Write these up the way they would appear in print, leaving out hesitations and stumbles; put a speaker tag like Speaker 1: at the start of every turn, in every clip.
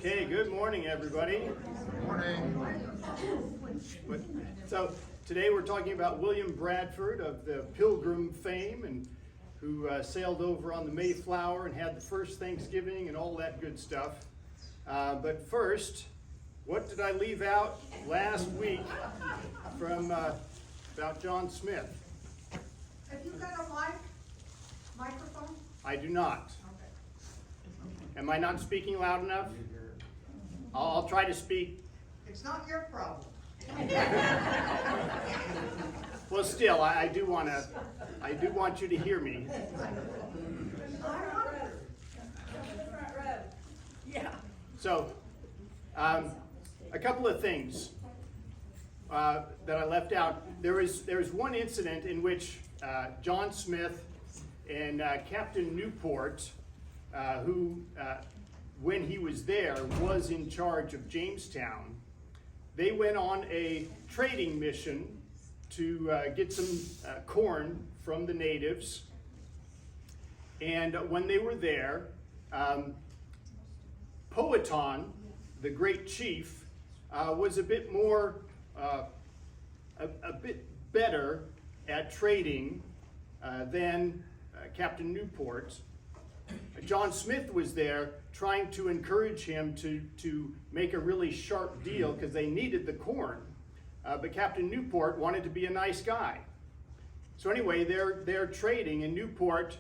Speaker 1: Okay, good morning, everybody.
Speaker 2: Good morning.
Speaker 1: So today we're talking about William Bradford of the Pilgrim fame, and who sailed over on the Mayflower and had the first Thanksgiving and all that good stuff. But first, what did I leave out last week from about John Smith?
Speaker 3: Have you got a microphone?
Speaker 1: I do not.
Speaker 3: Okay.
Speaker 1: Am I not speaking loud enough? I'll try to speak.
Speaker 3: It's not your problem.
Speaker 1: Well, still, I do want you to hear me. So, a couple of things that I left out. There's one incident in which John Smith and Captain Newport, who when he was there was in charge of Jamestown, they went on a trading mission to get some corn from the natives. And when they were there, Powhatan, the great chief, was a bit more, a bit better at trading than Captain Newport. John Smith was there trying to encourage him to make a really sharp deal because they needed the corn. But Captain Newport wanted to be a nice guy. So anyway, they're trading, and Newport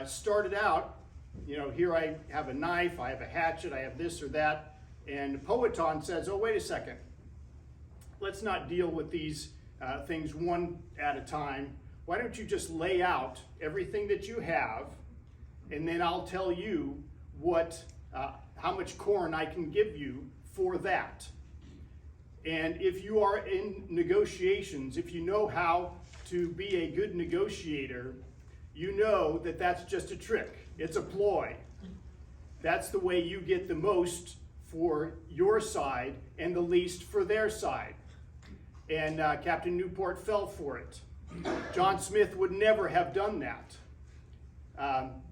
Speaker 1: started out, you know, here I have a knife, I have a hatchet, I have this or that. And Powhatan says, oh, wait a second. Let's not deal with these things one at a time. Why don't you just lay out everything that you have, and then I'll tell you how much corn I can give you for that. And if you are in negotiations, if you know how to be a good negotiator, you know that that's just a trick. It's a ploy. That's the way you get the most for your side and the least for their side. And Captain Newport fell for it. John Smith would never have done that.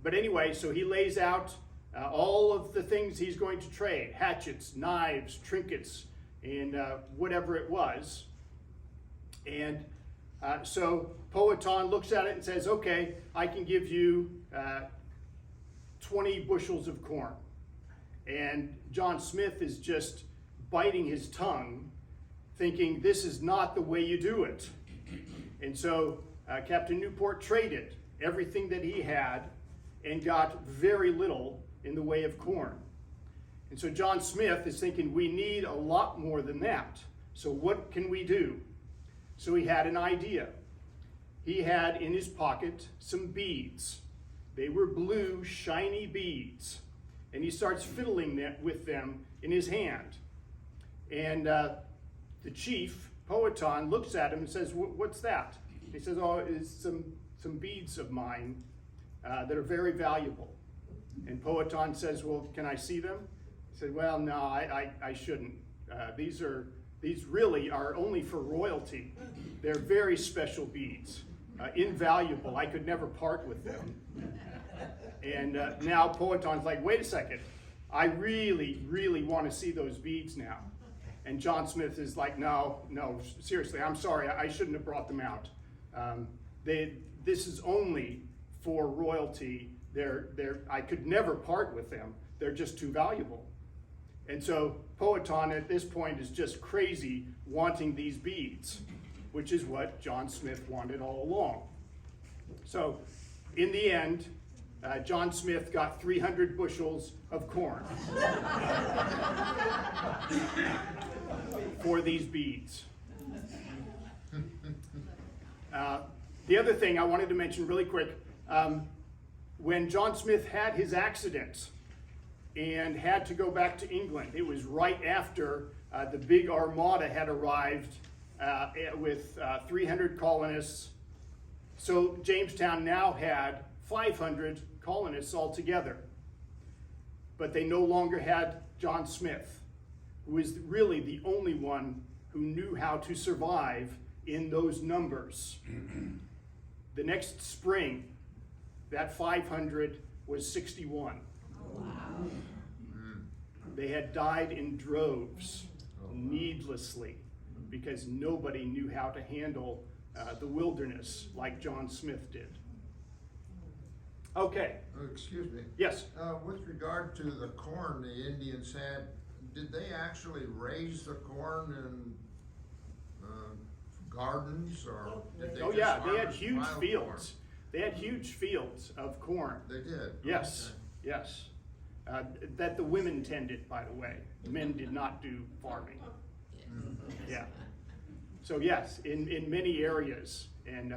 Speaker 1: But anyway, so he lays out all of the things he's going to trade: hatchets, knives, trinkets, and whatever it was. And so Powhatan looks at it and says, okay, I can give you 20 bushels of corn. And John Smith is just biting his tongue, thinking this is not the way you do it. And so Captain Newport traded everything that he had and got very little in the way of corn. And so John Smith is thinking, we need a lot more than that. So what can we do? So he had an idea. He had in his pocket some beads. They were blue, shiny beads. And he starts fiddling with them in his hand. And the chief, Powhatan, looks at him and says, what's that? He says, oh, it's some beads of mine that are very valuable. And Powhatan says, well, can I see them? He said, well, no, I shouldn't. These really are only for royalty. They're very special beads, invaluable. I could never part with them. And now Powhatan's like, wait a second. I really, really want to see those beads now. And John Smith is like, no, seriously, I'm sorry. I shouldn't have brought them out. This is only for royalty. I could never part with them. They're just too valuable. And so Powhatan at this point is just crazy wanting these beads, which is what John Smith wanted all along. So in the end, John Smith got 300 bushels of corn for these beads. The other thing I wanted to mention really quick, when John Smith had his accident and had to go back to England, it was right after the big armada had arrived with 300 colonists. So Jamestown now had 500 colonists altogether. But they no longer had John Smith, who is really the only one who knew how to survive in those numbers. The next spring, that 500 was 61.
Speaker 3: Oh, wow.
Speaker 1: They had died in droves, needlessly, because nobody knew how to handle the wilderness like John Smith did. Okay.
Speaker 2: Excuse me.
Speaker 1: Yes.
Speaker 2: With regard to the corn the Indians had, did they actually raise the corn in gardens, or did they
Speaker 1: Oh
Speaker 2: just
Speaker 1: yeah, they had
Speaker 2: harvest
Speaker 1: huge
Speaker 2: wild
Speaker 1: fields.
Speaker 2: corn?
Speaker 1: They had huge fields of corn.
Speaker 2: They did?
Speaker 1: Yes,
Speaker 2: Okay.
Speaker 1: yes. That the women tended, by the way. Men did not do farming. Yeah. So yes, in many areas, and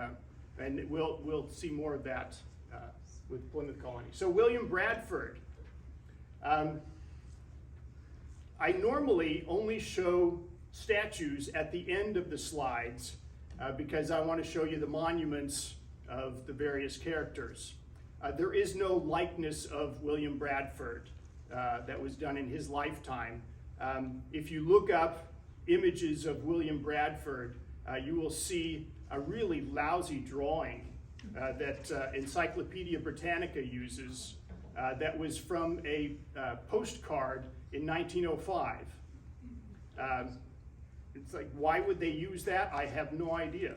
Speaker 1: we'll see more of that with Plymouth Colony. So William Bradford. I normally only show statues at the end of the slides because I want to show you the monuments of the various characters. There is no likeness of William Bradford that was done in his lifetime. If you look up images of William Bradford, you will see a really lousy drawing that Encyclopedia Britannica uses that was from a postcard in 1905. It's like, why would they use that? I have no idea.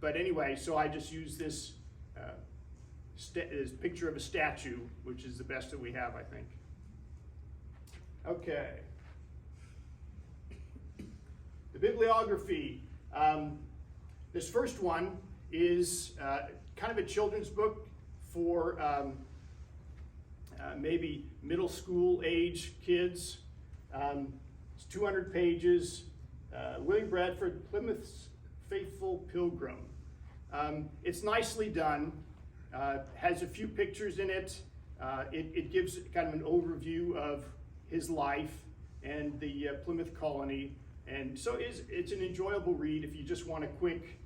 Speaker 1: But anyway, so I just use this picture of a statue, which is the best that we have, I think. Okay. The bibliography. This first one is kind of a children's book for maybe middle school age kids. It's 200 pages. William Bradford, Plymouth's Faithful Pilgrim. It's nicely done. Has a few pictures in it. It gives kind of an overview of his life and the Plymouth Colony. And so it's an enjoyable read if you just want a quick,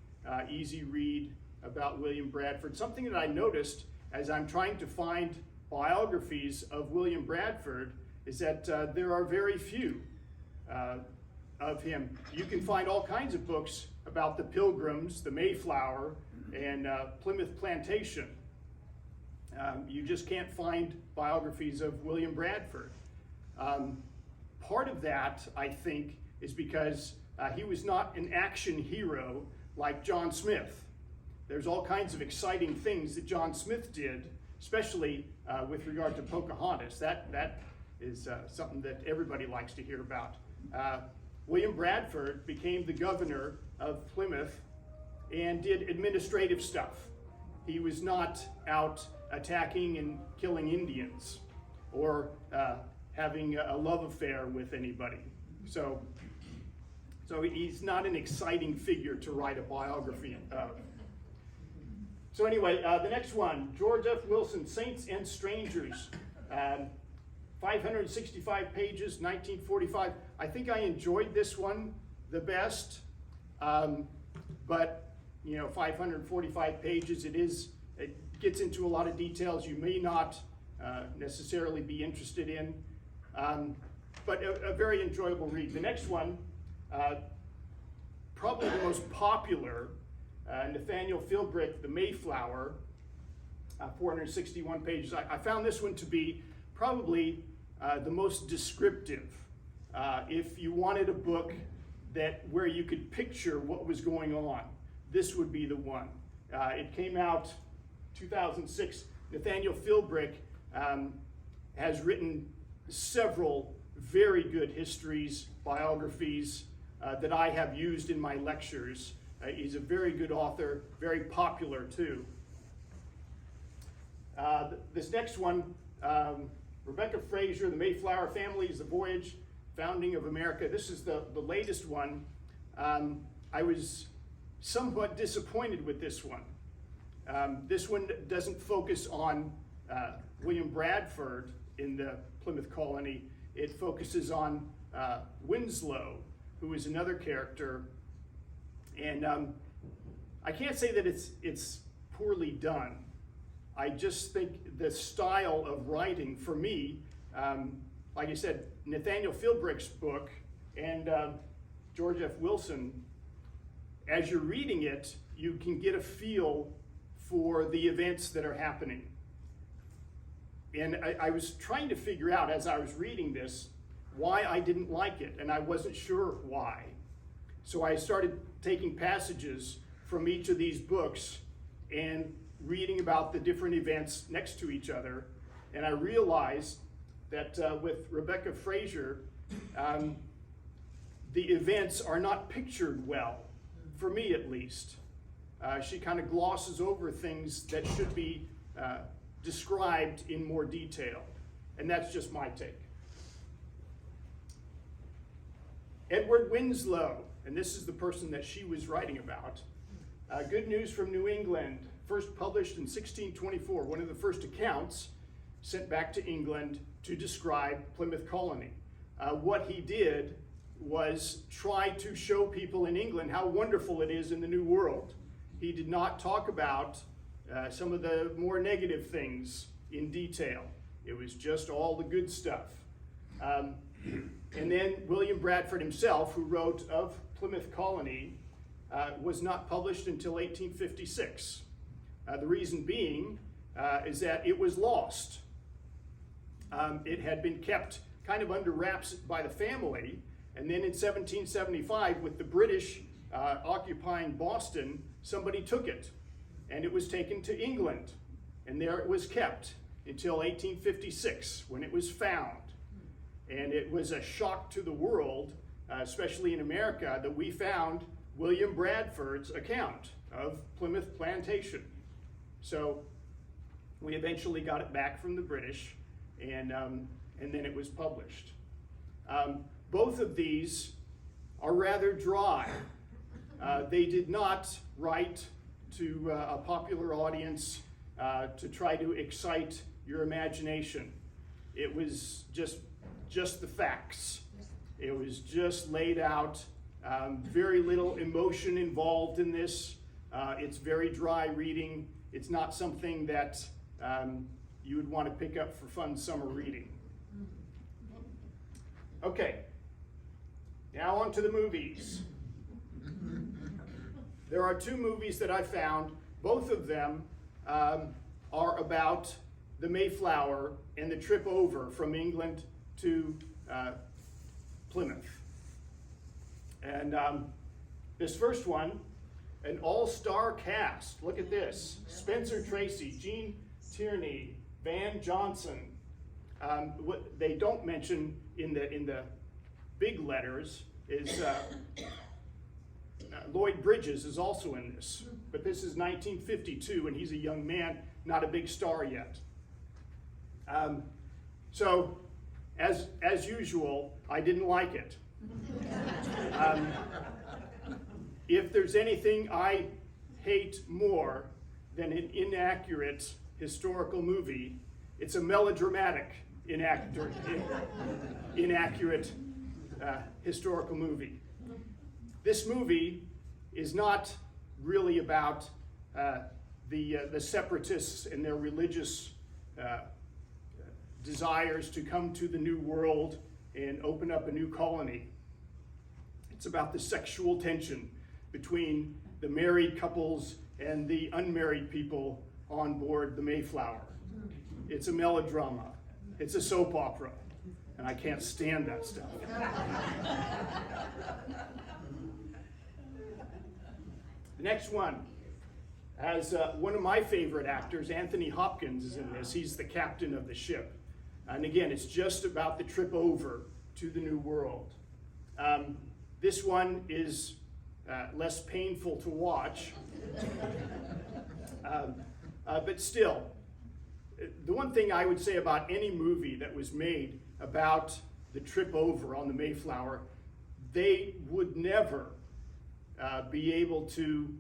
Speaker 1: easy read about William Bradford. Something that I noticed as I'm trying to find biographies of William Bradford is that there are very few of him. You can find all kinds of books about the Pilgrims, the Mayflower, and Plymouth Plantation. You just can't find biographies of William Bradford. Part of that, I think, is because he was not an action hero like John Smith. There's all kinds of exciting things that John Smith did, especially with regard to Pocahontas. That is something that everybody likes to hear about. William Bradford became the governor of Plymouth and did administrative stuff. He was not out attacking and killing Indians or having a love affair with anybody. So he's not an exciting figure to write a biography of. So anyway, the next one, George F. Wilson, Saints and Strangers. 565 pages, 1945. I think I enjoyed this one the best, but 545 pages, it gets into a lot of details you may not necessarily be interested in, but a very enjoyable read. The next one, probably the most popular, Nathaniel Philbrick, The Mayflower, 461 pages. I found this one to be probably the most descriptive. If you wanted a book where you could picture what was going on, this would be the one. It came out 2006. Nathaniel Philbrick has written several very good histories, biographies that I have used in my lectures. He's a very good author, very popular too. This next one, Rebecca Fraser, The Mayflower Families, The Voyage, Founding of America. This is the latest one. I was somewhat disappointed with this one. This one doesn't focus on William Bradford in the Plymouth Colony. It focuses on Winslow, who is another character. And I can't say that it's poorly done. I just think the style of writing, for me, like I said, Nathaniel Philbrick's book and George F. Wilson, as you're reading it, you can get a feel for the events that are happening. And I was trying to figure out as I was reading this why I didn't like it, and I wasn't sure why. So I started taking passages from each of these books and reading about the different events next to each other, and I realized that with Rebecca Fraser, the events are not pictured well, for me at least. She kind of glosses over things that should be described in more detail, and that's just my take. Edward Winslow, and this is the person that she was writing about. Good News from New England, first published in 1624, one of the first accounts sent back to England to describe Plymouth Colony. What he did was try to show people in England how wonderful it is in the New World. He did not talk about some of the more negative things in detail. It was just all the good stuff. And then William Bradford himself, who wrote of Plymouth Colony, was not published until 1856. The reason being is that it was lost. It had been kept kind of under wraps by the family, and then in 1775, with the British occupying Boston, somebody took it, and it was taken to England, and there it was kept until 1856, when it was found. And it was a shock to the world, especially in America, that we found William Bradford's account of Plymouth Plantation. So we eventually got it back from the British, and then it was published. Both of these are rather dry. They did not write to a popular audience to try to excite your imagination. It was just the facts. It was just laid out. Very little emotion involved in this. It's very dry reading. It's not something that you would want to pick up for fun summer reading. Okay, now on to the movies. There are two movies that I found. Both of them are about the Mayflower and the trip over from England to Plymouth. And this first one, an all-star cast. Look at this. Spencer Tracy, Gene Tierney, Van Johnson. What they don't mention in the big letters is Lloyd Bridges is also in this. But this is 1952, and he's a young man, not a big star yet. So, as usual, I didn't like it. If there's anything I hate more than an inaccurate historical movie, it's a melodramatic inaccurate historical movie. This movie is not really about the separatists and their religious desires to come to the New World and open up a new colony. It's about the sexual tension between the married couples and the unmarried people on board the Mayflower. It's a melodrama. It's a soap opera. And I can't stand that stuff. The next one has one of my favorite actors, Anthony Hopkins, is in this. He's the captain of the ship. And again, it's just about the trip over to the New World. This one is less painful to watch. But still, the one thing I would say about any movie that was made about the trip over on the Mayflower, they would never be able to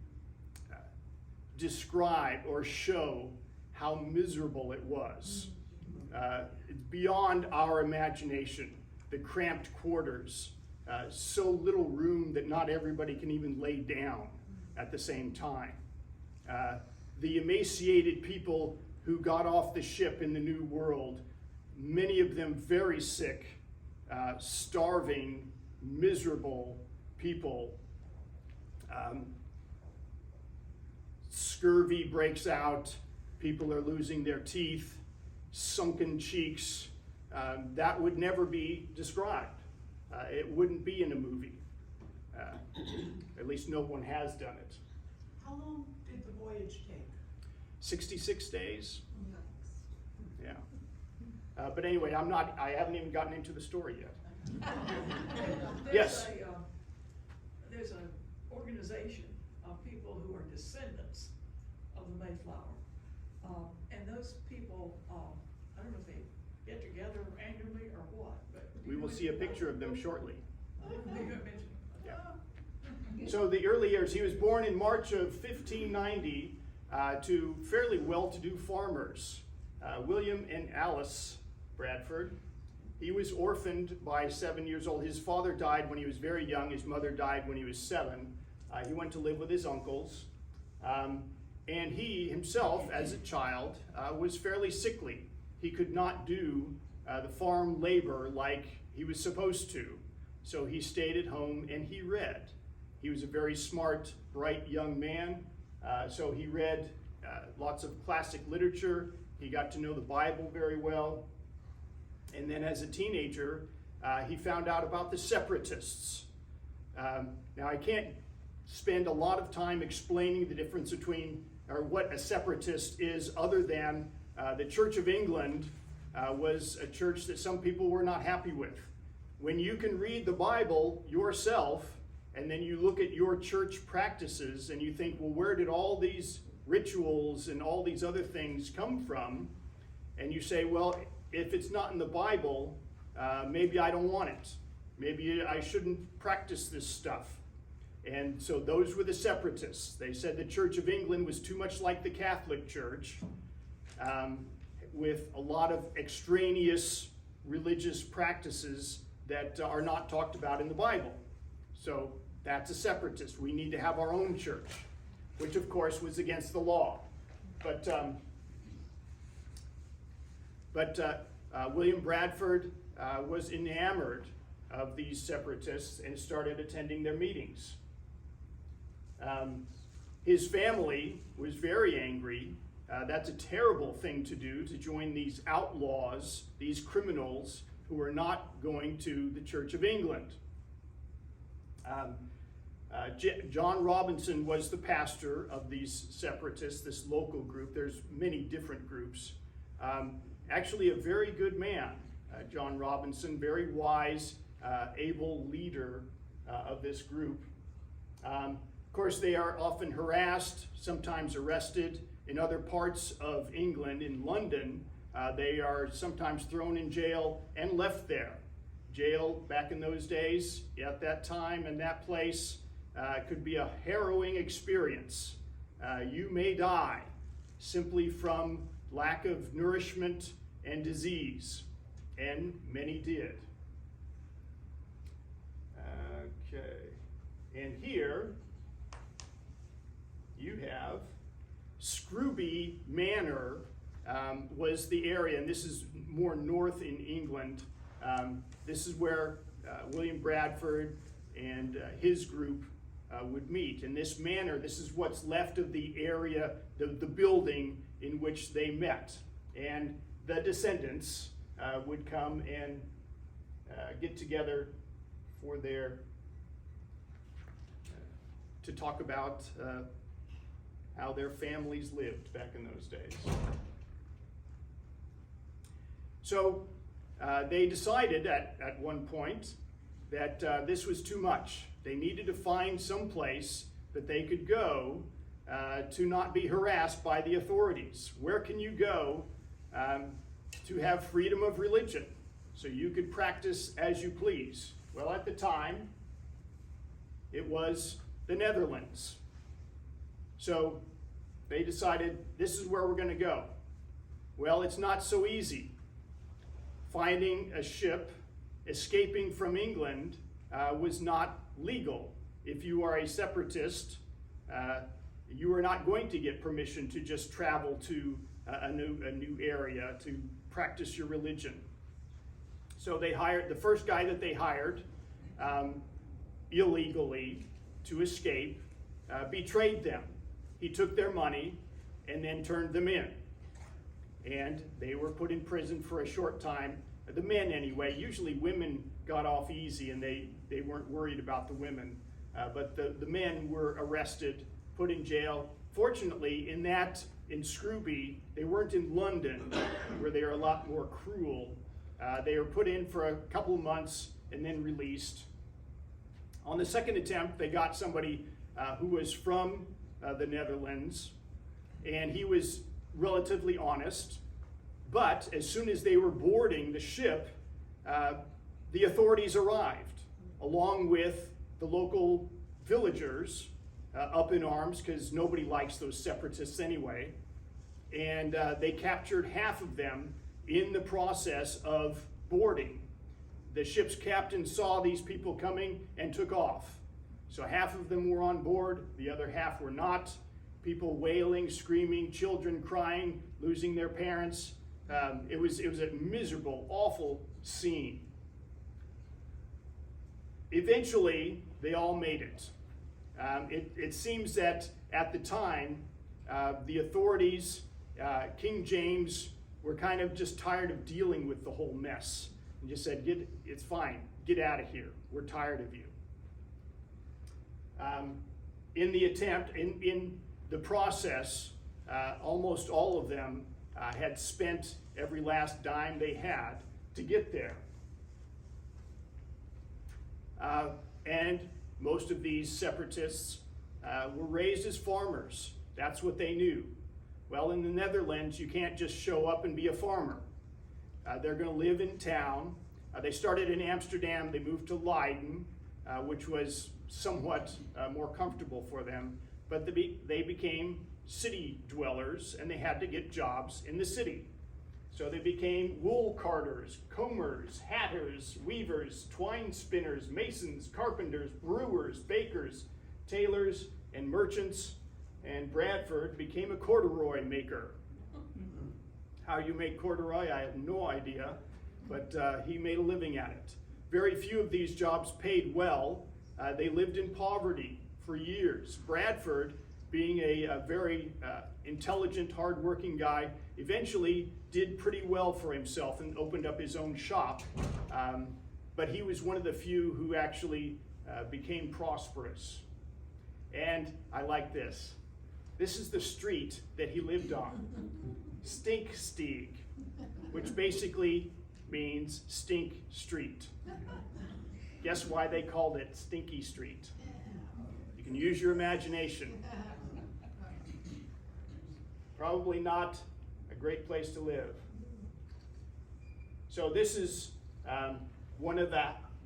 Speaker 1: describe or show how miserable it was. It's beyond our imagination. The cramped quarters, so little room that not everybody can even lay down at the same time. The emaciated people who got off the ship in the New World, many of them very sick, starving, miserable people. Scurvy breaks out, people are losing their teeth, sunken cheeks. That would never be described. It wouldn't be in a movie. At least no one has done it.
Speaker 3: How long did the voyage take?
Speaker 1: 66 days. Yeah. But anyway, I haven't even gotten into the story yet. Yes.
Speaker 4: There's an organization of people who are descendants of the Mayflower. And those people, I don't know if they get together annually or what, but.
Speaker 1: We will see a picture of them shortly.
Speaker 4: Yeah.
Speaker 1: So the early years, he was born in March of 1590 to fairly well-to-do farmers, William and Alice Bradford. He was orphaned by 7 years old. His father died when he was very young. His mother died when he was 7. He went to live with his uncles. And he himself, as a child, was fairly sickly. He could not do the farm labor like he was supposed to. So he stayed at home and he read. He was a very smart, bright young man. So he read lots of classic literature. He got to know the Bible very well. And then as a teenager, he found out about the separatists. Now I can't spend a lot of time explaining the difference between, or what a separatist is, other than the Church of England was a church that some people were not happy with. When you can read the Bible yourself, and then you look at your church practices and you think, well, where did all these rituals and all these other things come from? And you say, well, if it's not in the Bible, maybe I don't want it. Maybe I shouldn't practice this stuff. And so those were the separatists. They said the Church of England was too much like the Catholic Church, with a lot of extraneous religious practices that are not talked about in the Bible. So that's a separatist. We need to have our own church, which of course was against the law. But William Bradford was enamored of these separatists and started attending their meetings. His family was very angry. That's a terrible thing to do, to join these outlaws, these criminals who are not going to the Church of England. John Robinson was the pastor of these separatists, this local group. There's many different groups. Actually a very good man, John Robinson, very wise, able leader of this group. Of course, they are often harassed, sometimes arrested. In other parts of England, in London, they are sometimes thrown in jail and left there. Jail back in those days, at that time and that place, could be a harrowing experience. You may die simply from lack of nourishment and disease, and many did. Okay, and here you have Scrooby Manor was the area, and this is more north in England. This is where William Bradford and his group would meet. And this manor, this is what's left of the area, the building in which they met. And the descendants would come and get together for to talk about how their families lived back in those days. So they decided at one point that this was too much. They needed to find some place that they could go to not be harassed by the authorities. Where can you go to have freedom of religion so you could practice as you please? Well, at the time, it was the Netherlands. So they decided, this is where we're going to go. Well, it's not so easy. Finding a ship escaping from England was not legal. If you are a separatist, you are not going to get permission to just travel to a new area to practice your religion. So they hired, the first guy that they hired illegally to escape, betrayed them. He took their money and then turned them in. and they were put in prison for a short time. The men anyway. Usually women got off easy and they weren't worried about the women. But the men were arrested, put in jail. Fortunately, in Scrooby, they weren't in London, where they are a lot more cruel. They were put in for a couple of months and then released. On the second attempt, they got somebody who was from the Netherlands, and he was relatively honest. But as soon as they were boarding the ship, the authorities arrived, along with the local villagers, up in arms, because nobody likes those separatists anyway. And they captured half of them in the process of boarding. The ship's captain saw these people coming and took off. So half of them were on board, the other half were not. People wailing, screaming, children crying, losing their parents. It was a miserable, awful scene. Eventually, they all made it. It seems that at the time, the authorities, King James, were kind of just tired of dealing with the whole mess and just said, it's fine, get out of here, we're tired of you. In the attempt, in the process, almost all of them had spent every last dime they had to get there. And most of these separatists were raised as farmers. That's what they knew. Well, in the Netherlands, you can't just show up and be a farmer. They're going to live in town. They started in Amsterdam. They moved to Leiden, which was somewhat more comfortable for them. But they became city dwellers, and they had to get jobs in the city. So they became wool carders, combers, hatters, weavers, twine spinners, masons, carpenters, brewers, bakers, tailors, and merchants. And Bradford became a corduroy maker. How you make corduroy, I have no idea, but he made a living at it. Very few of these jobs paid well. They lived in poverty for years. Bradford, being a very intelligent, hardworking guy, eventually did pretty well for himself and opened up his own shop. But he was one of the few who actually became prosperous. And I like this. This is the street that he lived on, Stinksteeg, which basically means stink street. Guess why they called it Stinky Street? You can use your imagination. Probably not a great place to live. So this is one of the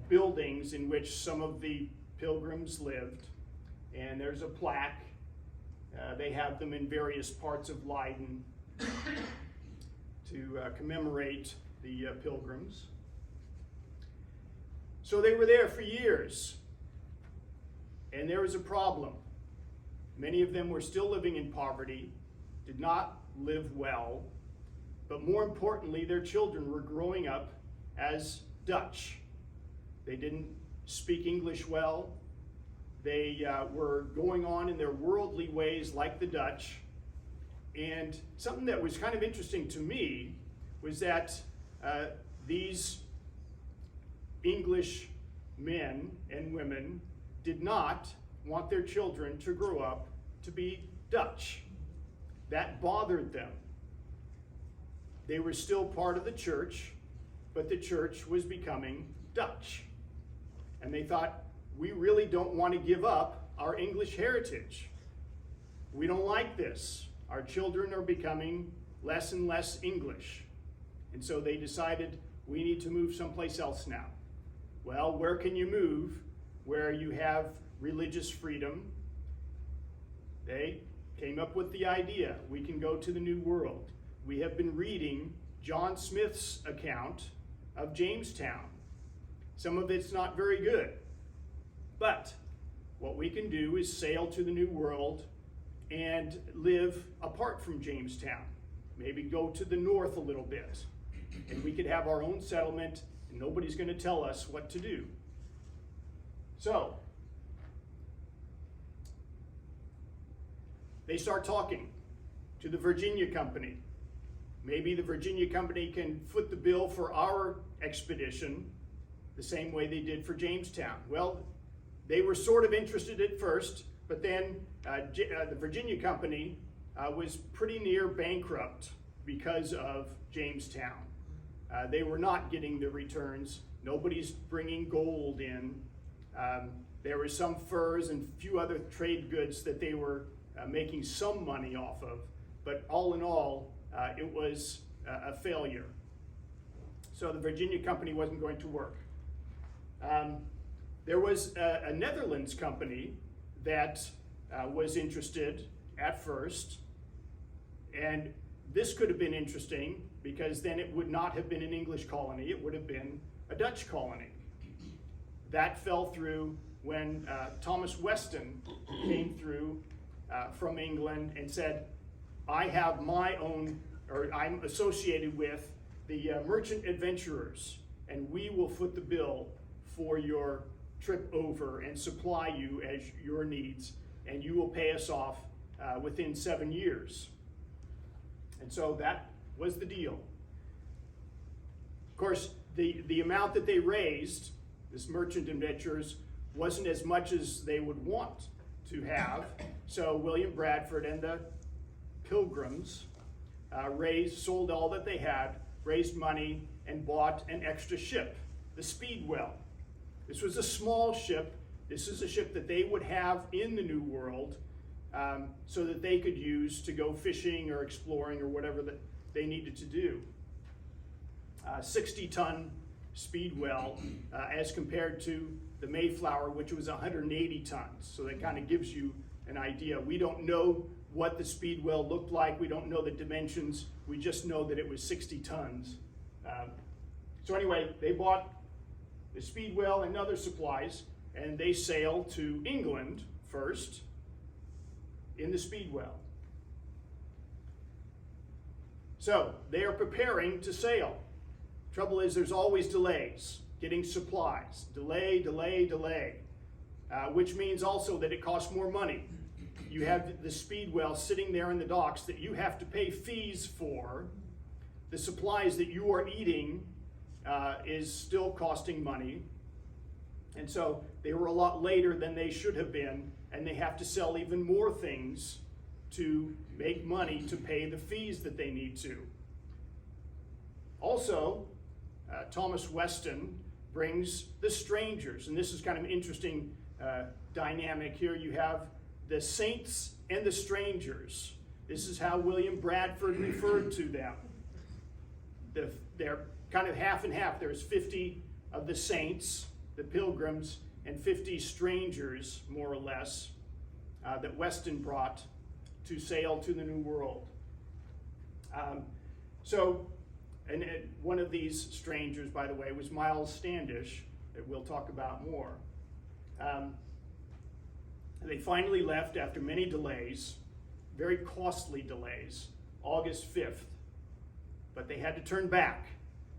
Speaker 1: buildings in which some of the Pilgrims lived, and there's a plaque. They have them in various parts of Leiden to commemorate the Pilgrims. So they were there for years, and there was a problem. Many of them were still living in poverty, did not live well, but more importantly, their children were growing up as Dutch. They didn't speak English well. They were going on in their worldly ways like the Dutch. And something that was kind of interesting to me was that these English men and women did not want their children to grow up to be Dutch. That bothered them. They were still part of the church, but the church was becoming Dutch. And they thought, we really don't want to give up our English heritage. We don't like this. Our children are becoming less and less English. And so they decided, we need to move someplace else now. Well, where can you move where you have religious freedom? They came up with the idea, we can go to the New World. We have been reading John Smith's account of Jamestown. Some of it's not very good, but what we can do is sail to the New World and live apart from Jamestown. Maybe go to the north a little bit, and we could have our own settlement, and nobody's going to tell us what to do. So, they start talking to the Virginia Company, maybe the Virginia Company can foot the bill for our expedition the same way they did for Jamestown. Well, they were sort of interested at first, but then the Virginia Company was pretty near bankrupt because of Jamestown. They were not getting the returns. Nobody's bringing gold in. There were some furs and a few other trade goods that they were making some money off of, but all in all, it was a failure. So the Virginia Company wasn't going to work. There was a Netherlands company that was interested at first, and this could have been interesting because then it would not have been an English colony, it would have been a Dutch colony. That fell through when Thomas Weston came through from England and said, I have my own, or I'm associated with the merchant adventurers, and we will foot the bill for your trip over and supply you as your needs, and you will pay us off within 7 years. And so that was the deal. Of course, the amount that they raised, this merchant adventurers, wasn't as much as they would want to have. So William Bradford and the Pilgrims sold all that they had, raised money, and bought an extra ship, the Speedwell. This was a small ship. This is a ship that they would have in the New World so that they could use to go fishing or exploring or whatever that they needed to do. 60-ton Speedwell as compared to the Mayflower, which was 180 tons. So that kind of gives you an idea. We don't know what the Speedwell looked like. We don't know the dimensions. We just know that it was 60 tons. So anyway, they bought the Speedwell and other supplies, and they sailed to England first in the Speedwell. So they are preparing to sail. Trouble is, there's always delays getting supplies. Delay, which means also that it costs more money. You have the Speedwell sitting there in the docks that you have to pay fees for. The supplies that you are eating is still costing money. And so they were a lot later than they should have been, and they have to sell even more things to make money to pay the fees that they need to. Also, Thomas Weston brings the strangers, and this is kind of an interesting dynamic here. You have the saints and the strangers. This is how William Bradford referred to them. They're kind of half and half. There's 50 of the saints, the Pilgrims, and 50 strangers, more or less, that Weston brought to sail to the New World. And one of these strangers, by the way, was Miles Standish, that we'll talk about more. They finally left after many delays, very costly delays, August 5th, but they had to turn back.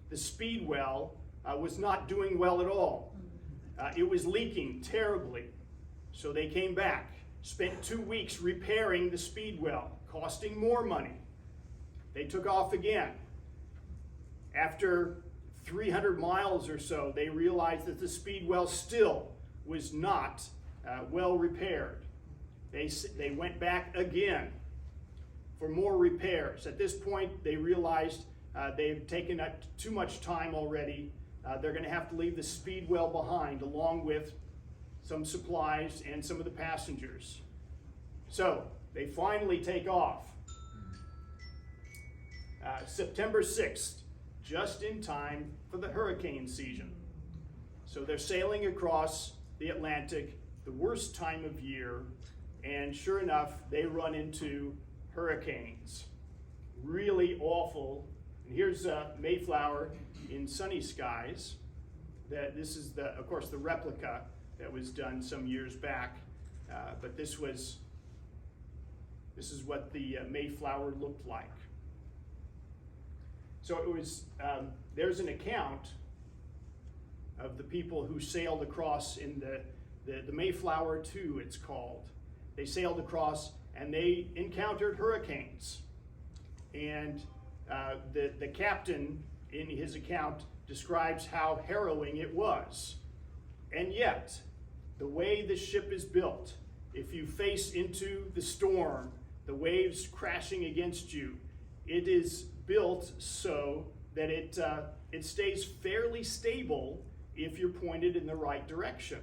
Speaker 1: The Speedwell was not doing well at all. It was leaking terribly, so they came back, spent 2 weeks repairing the Speedwell, costing more money. They took off again. After 300 miles or so, they realized that the Speedwell still was not well repaired. They went back again for more repairs. At this point, they realized they've taken up too much time already. They're going to have to leave the Speedwell behind, along with some supplies and some of the passengers. So they finally take off. September 6th, just in time for the hurricane season. So they're sailing across the Atlantic, the worst time of year, and sure enough, they run into hurricanes. Really awful. And here's Mayflower in sunny skies. This is, of course, the replica that was done some years back, but this is what the Mayflower looked like. So it was, there's an account of the people who sailed across in the Mayflower 2, it's called. They sailed across and they encountered hurricanes. And the captain in his account describes how harrowing it was. And yet, the way the ship is built, if you face into the storm, the waves crashing against you, it is built so that it stays fairly stable if you're pointed in the right direction,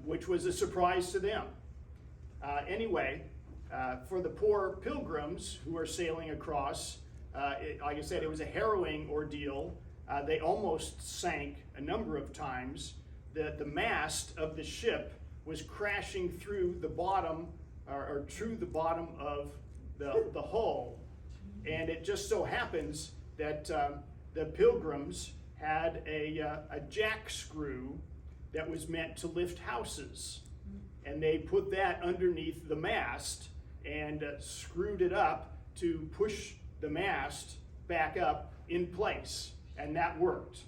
Speaker 1: which was a surprise to them. Anyway, for the poor pilgrims who are sailing across, like I said, it was a harrowing ordeal. They almost sank a number of times. The mast of the ship was crashing through the bottom, or through the bottom of the hull. And it just so happens that the pilgrims had a jack screw that was meant to lift houses. And they put that underneath the mast and screwed it up to push the mast back up in place. And that worked.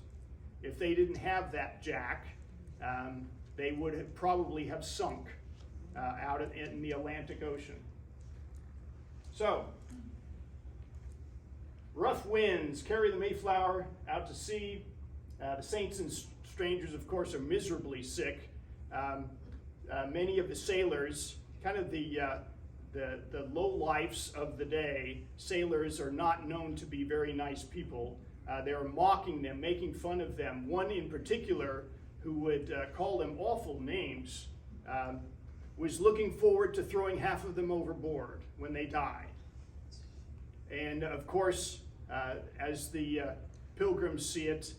Speaker 1: If they didn't have that jack, they would have probably have sunk out in the Atlantic Ocean. So, rough winds carry the Mayflower out to sea. The saints and strangers, of course, are miserably sick. Many of the sailors, kind of the low lifes of the day, sailors are not known to be very nice people. They are mocking them, making fun of them. One in particular, who would call them awful names, was looking forward to throwing half of them overboard when they died. And of course, as the pilgrims see it,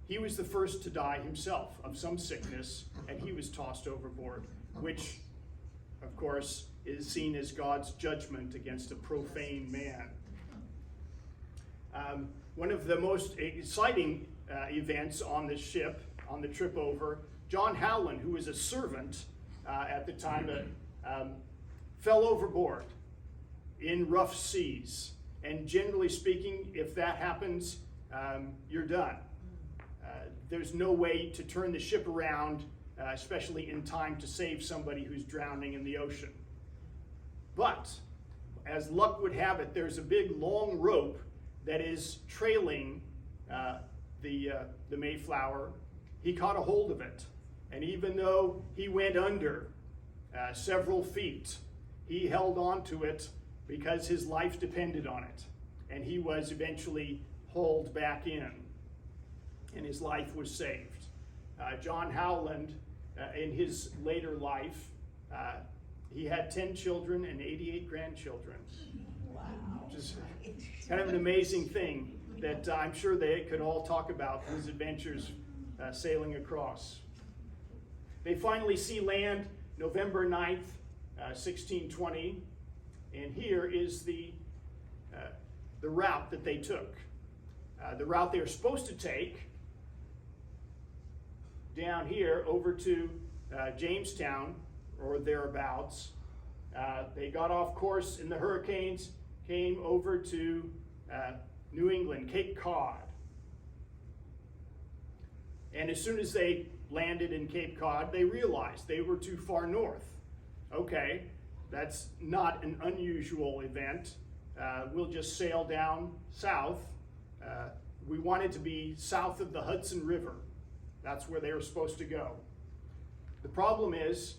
Speaker 1: he was the first to die himself of some sickness, and he was tossed overboard, which, of course, is seen as God's judgment against a profane man. One of the most exciting events on the ship, on the trip over, John Howland, who was a servant at the time, fell overboard in rough seas. And generally speaking, if that happens, you're done. There's no way to turn the ship around, especially in time to save somebody who's drowning in the ocean. But, as luck would have it, there's a big long rope that is trailing the Mayflower. He caught a hold of it, and even though he went under several feet, he held on to it because his life depended on it, and he was eventually hauled back in, and his life was saved. John Howland, in his later life, he had 10 children and 88 grandchildren.
Speaker 3: Wow.
Speaker 1: Which is kind of an amazing thing that I'm sure they could all talk about, his adventures sailing across. They finally see land November 9th, 1620, and here is the route that they took. The route they were supposed to take down here over to Jamestown or thereabouts. They got off course in the hurricanes, came over to New England, Cape Cod. And as soon as they landed in Cape Cod, they realized they were too far north. Okay, that's not an unusual event. We'll just sail down south. We wanted to be south of the Hudson River. That's where they were supposed to go. The problem is,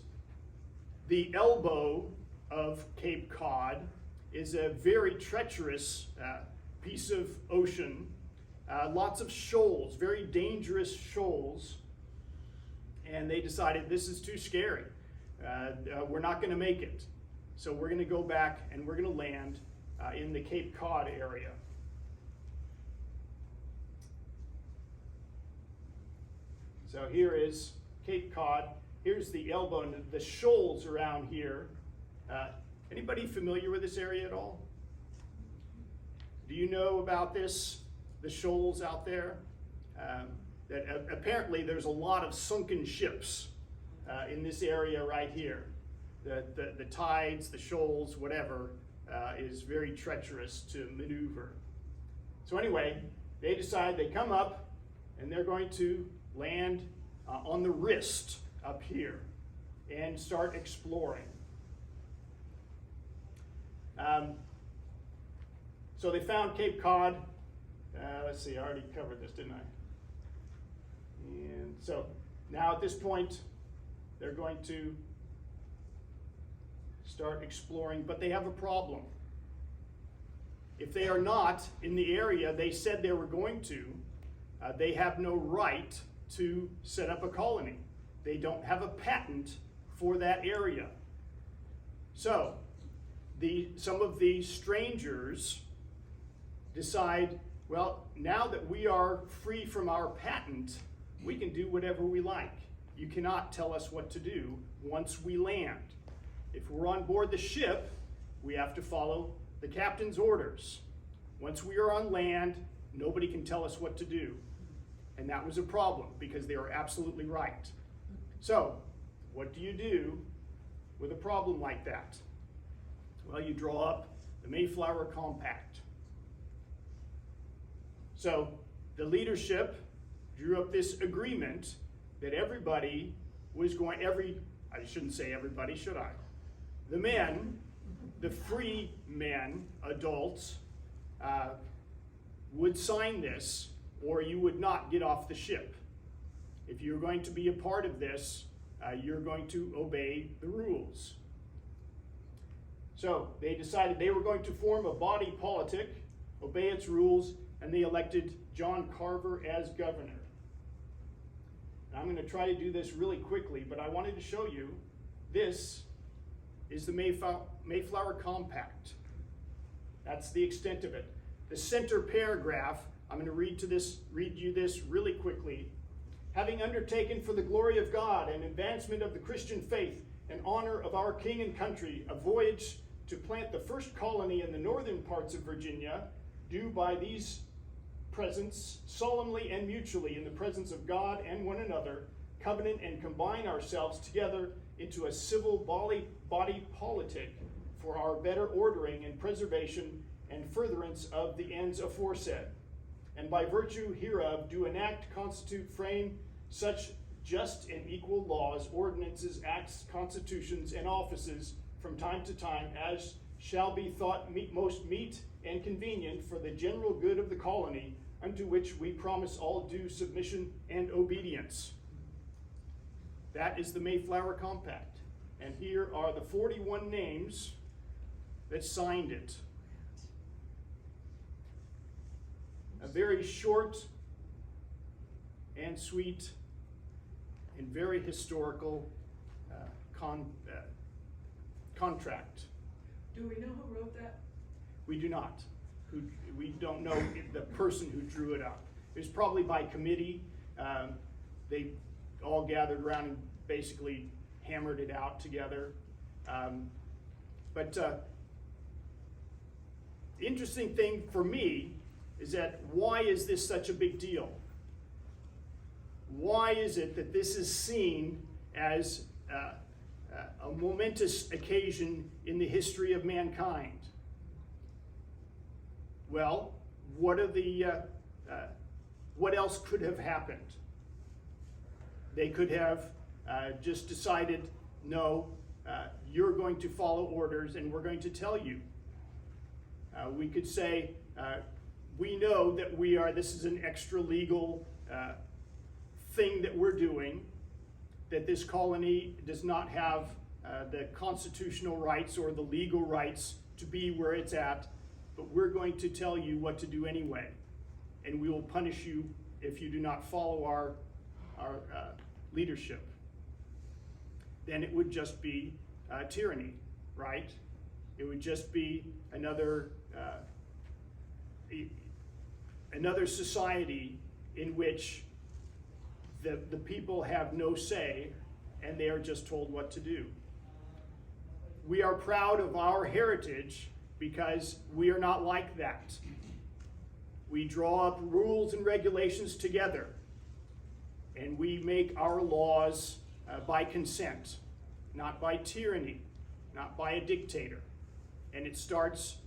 Speaker 1: the elbow of Cape Cod is a very treacherous piece of ocean. Lots of shoals, very dangerous shoals. And they decided this is too scary. We're not going to make it. So we're going to go back and we're going to land in the Cape Cod area. So here is Cape Cod. Here's the elbow and the shoals around here. Anybody familiar with this area at all? Do you know about this, the shoals out there? That apparently there's a lot of sunken ships in this area right here. The tides, the shoals, whatever, is very treacherous to maneuver. So anyway, they decide they come up and they're going to land on the wrist up here and start exploring. So they found Cape Cod. Let's see, I already covered this, didn't I? And so now at this point, they're going to start exploring, but they have a problem. If they are not in the area they said they were going to, they have no right to set up a colony. They don't have a patent for that area. So some of the strangers decide, well, now that we are free from our patent, we can do whatever we like. You cannot tell us what to do once we land. If we're on board the ship, we have to follow the captain's orders. Once we are on land, nobody can tell us what to do. And that was a problem because they were absolutely right. So, what do you do with a problem like that? Well, you draw up the Mayflower Compact. So, the leadership drew up this agreement that everybody was going, I shouldn't say everybody, should I? The men, the free men, adults, would sign this, or you would not get off the ship. If you're going to be a part of this, you're going to obey the rules. So they decided they were going to form a body politic, obey its rules, and they elected John Carver as governor. And I'm going to try to do this really quickly, but I wanted to show you this is the Mayflower Compact. That's the extent of it. The center paragraph, I'm going to read you this really quickly. Having undertaken for the glory of God and advancement of the Christian faith and honor of our king and country a voyage to plant the first colony in the northern parts of Virginia, do by these presents solemnly and mutually in the presence of God and one another, covenant and combine ourselves together into a civil body politic for our better ordering and preservation and furtherance of the ends aforesaid, and by virtue hereof do enact, constitute, frame such just and equal laws, ordinances, acts, constitutions, and offices from time to time as shall be thought most meet and convenient for the general good of the colony, unto which we promise all due submission and obedience. That is the Mayflower Compact. And here are the 41 names that signed it. A very short and sweet and very historical contract.
Speaker 4: Do we know who wrote that?
Speaker 1: We do not. We don't know the person who drew it up. It was probably by committee. They all gathered around and basically hammered it out together. But the interesting thing for me is that why is this such a big deal? Why is it that this is seen as a momentous occasion in the history of mankind? Well, what else could have happened? They could have just decided, no, you're going to follow orders and we're going to tell you. We could say, we know that this is an extra legal thing that we're doing, that this colony does not have the constitutional rights or the legal rights to be where it's at, but we're going to tell you what to do anyway, and we will punish you if you do not follow our leadership. Then it would just be tyranny, right? It would just be another society in which the people have no say and they are just told what to do. We are proud of our heritage because we are not like that. We draw up rules and regulations together, and we make our laws by consent, not by tyranny, not by a dictator. And it starts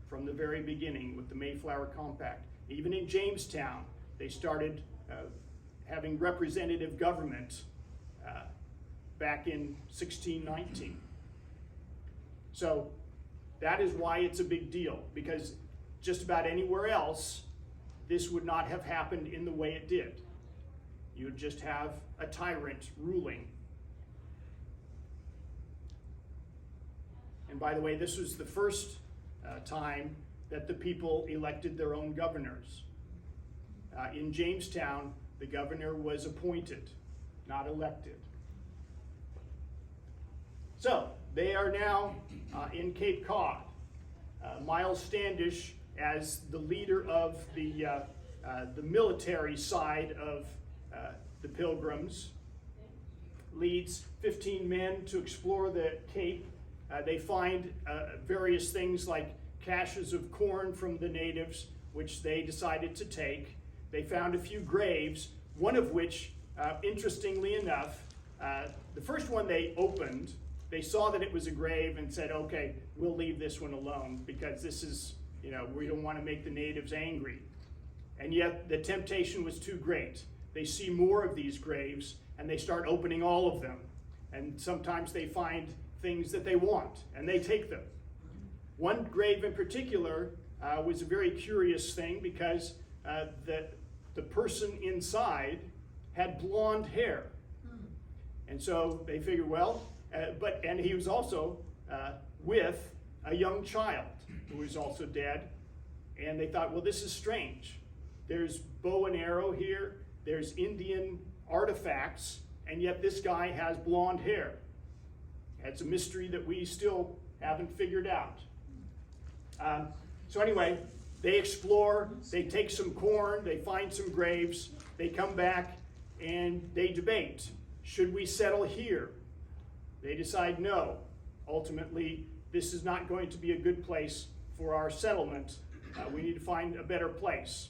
Speaker 1: from the very beginning with the Mayflower Compact. Even in Jamestown, they started having representative government back in 1619. So that is why it's a big deal, because just about anywhere else, this would not have happened in the way it did. You would just have a tyrant ruling. And by the way, this was the first time that the people elected their own governors. In Jamestown, the governor was appointed, not elected. So, they are now in Cape Cod. Miles Standish, as the leader of the military side of the Pilgrims, leads 15 men to explore the Cape. They find various things like caches of corn from the natives, which they decided to take. They found a few graves, one of which, interestingly enough, the first one they opened, they saw that it was a grave and said, okay, we'll leave this one alone because this is, we don't want to make the natives angry. And yet the temptation was too great. They see more of these graves and they start opening all of them. And sometimes they find things that they want and they take them. One grave in particular was a very curious thing because the person inside had blonde hair. And so they figured, well, and he was also with a young child who was also dead. And they thought, well, this is strange. There's bow and arrow here. There's Indian artifacts. And yet this guy has blonde hair. It's a mystery that we still haven't figured out. So anyway, they explore. They take some corn. They find some graves. They come back and they debate. Should we settle here? They decide no. Ultimately, this is not going to be a good place for our settlement. We need to find a better place.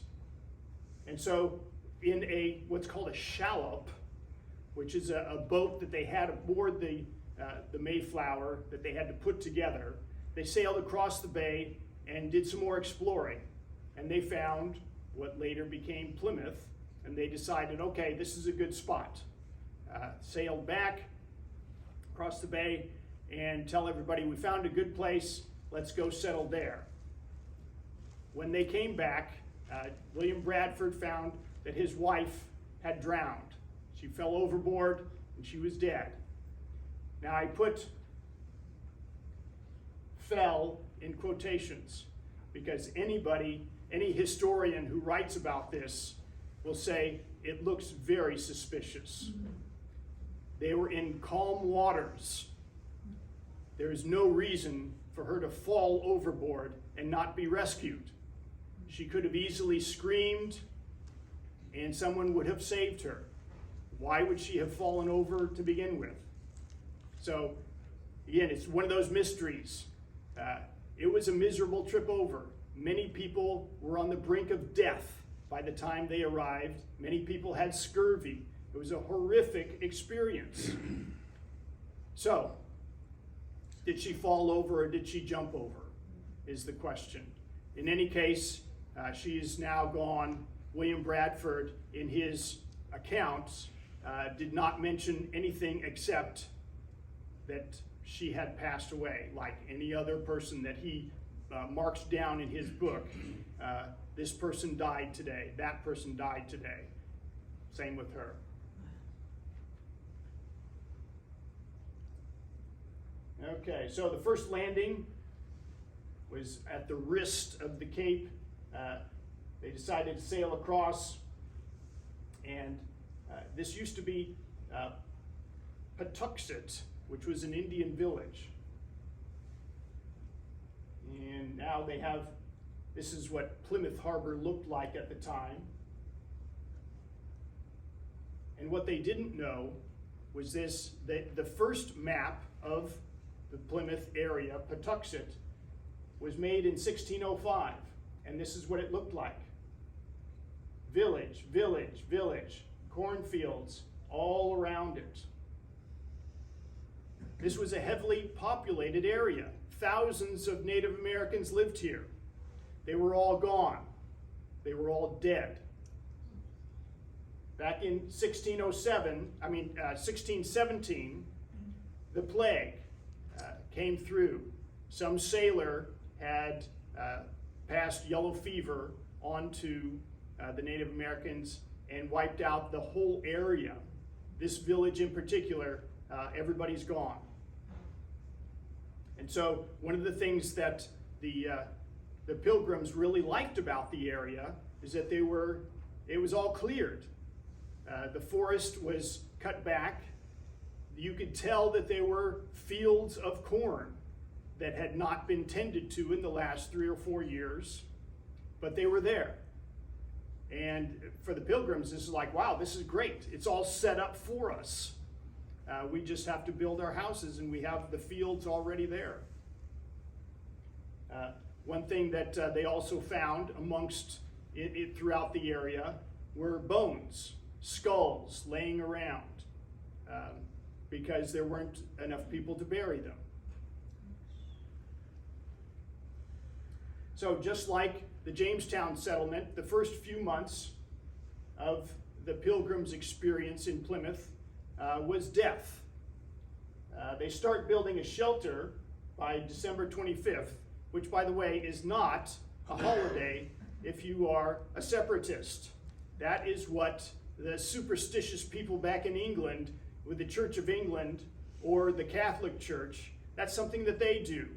Speaker 1: And so in what's called a shallop, which is a boat that they had aboard the Mayflower that they had to put together, they sailed across the bay and did some more exploring. And they found what later became Plymouth, and they decided, okay, this is a good spot. Sailed back across the bay and tell everybody, we found a good place, let's go settle there. When they came back, William Bradford found that his wife had drowned. She fell overboard and she was dead. Now I put fell in quotations because any historian who writes about this will say it looks very suspicious. They were in calm waters. There is no reason for her to fall overboard and not be rescued. She could have easily screamed and someone would have saved her. Why would she have fallen over to begin with? So, again, it's one of those mysteries. It was a miserable trip over. Many people were on the brink of death by the time they arrived. Many people had scurvy. It was a horrific experience. So, did she fall over or did she jump over, is the question. In any case, she is now gone. William Bradford, in his accounts, did not mention anything except that she had passed away, like any other person that he marks down in his book. This person died today, that person died today. Same with her. Okay, so the first landing was at the wrist of the Cape. They decided to sail across, and this used to be Patuxet, which was an Indian village. And now they have, this is what Plymouth Harbor looked like at the time. And what they didn't know was this, that the first map of the Plymouth area, Patuxet, was made in 1605. And this is what it looked like. Village, village, village, cornfields all around it. This was a heavily populated area. Thousands of Native Americans lived here. They were all gone. They were all dead. Back in 1617, the plague came through. Some sailor had passed yellow fever onto the Native Americans and wiped out the whole area. This village in particular, everybody's gone. And so one of the things that the Pilgrims really liked about the area is that it was all cleared. The forest was cut back. You could tell that there were fields of corn that had not been tended to in the last 3 or 4 years, but they were there. And for the Pilgrims, this is like, wow, this is great. It's all set up for us. We just have to build our houses, and we have the fields already there. One thing that they also found amongst it throughout the area were bones, skulls laying around, because there weren't enough people to bury them. So just like the Jamestown settlement, the first few months of the Pilgrims' experience in Plymouth was death. They start building a shelter by December 25th, which, by the way, is not a holiday if you are a separatist. That is what the superstitious people back in England, with the Church of England or the Catholic Church, that's something that they do.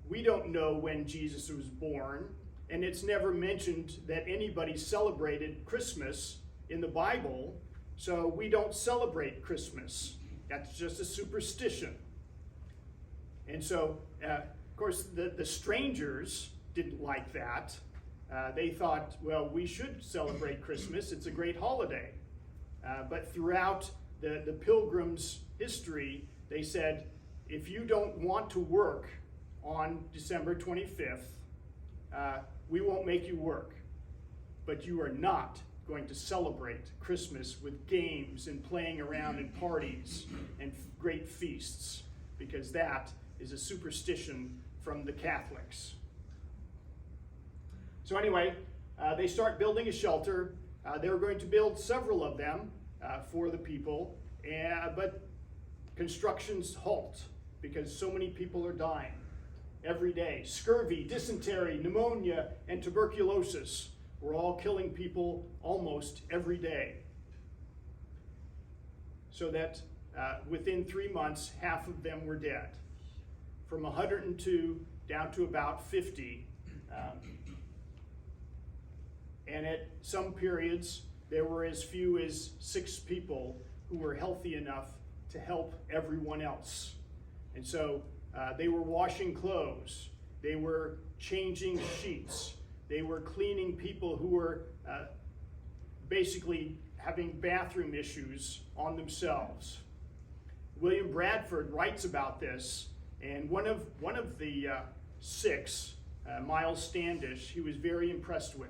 Speaker 1: We don't know when Jesus was born, and it's never mentioned that anybody celebrated Christmas in the Bible, so we don't celebrate Christmas. That's just a superstition. And so, of course, the strangers didn't like that. They thought, well, we should celebrate Christmas. It's a great holiday. But throughout the Pilgrims' history, they said, if you don't want to work on December 25th, we won't make you work. But you are not going to celebrate Christmas with games and playing around and parties and great feasts, because that is a superstition from the Catholics. So anyway, they start building a shelter. They were going to build several of them for the people, but constructions halt because so many people are dying every day. Scurvy, dysentery, pneumonia, and tuberculosis were all killing people almost every day. So that within 3 months, half of them were dead. From 102 down to about 50. And at some periods, there were as few as 6 people who were healthy enough to help everyone else. And so they were washing clothes, they were changing sheets, they were cleaning people who were basically having bathroom issues on themselves. William Bradford writes about this, and one of the 6, Miles Standish, he was very impressed with.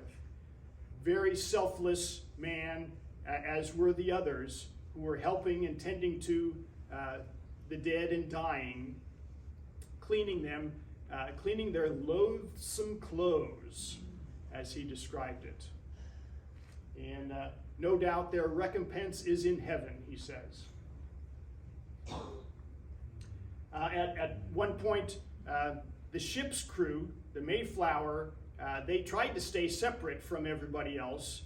Speaker 1: Very selfless man, as were the others who were helping and tending to the dead and dying, cleaning them, cleaning their loathsome clothes, as he described it. And no doubt their recompense is in heaven, he says. At one point, the ship's crew, the Mayflower, they tried to stay separate from everybody else,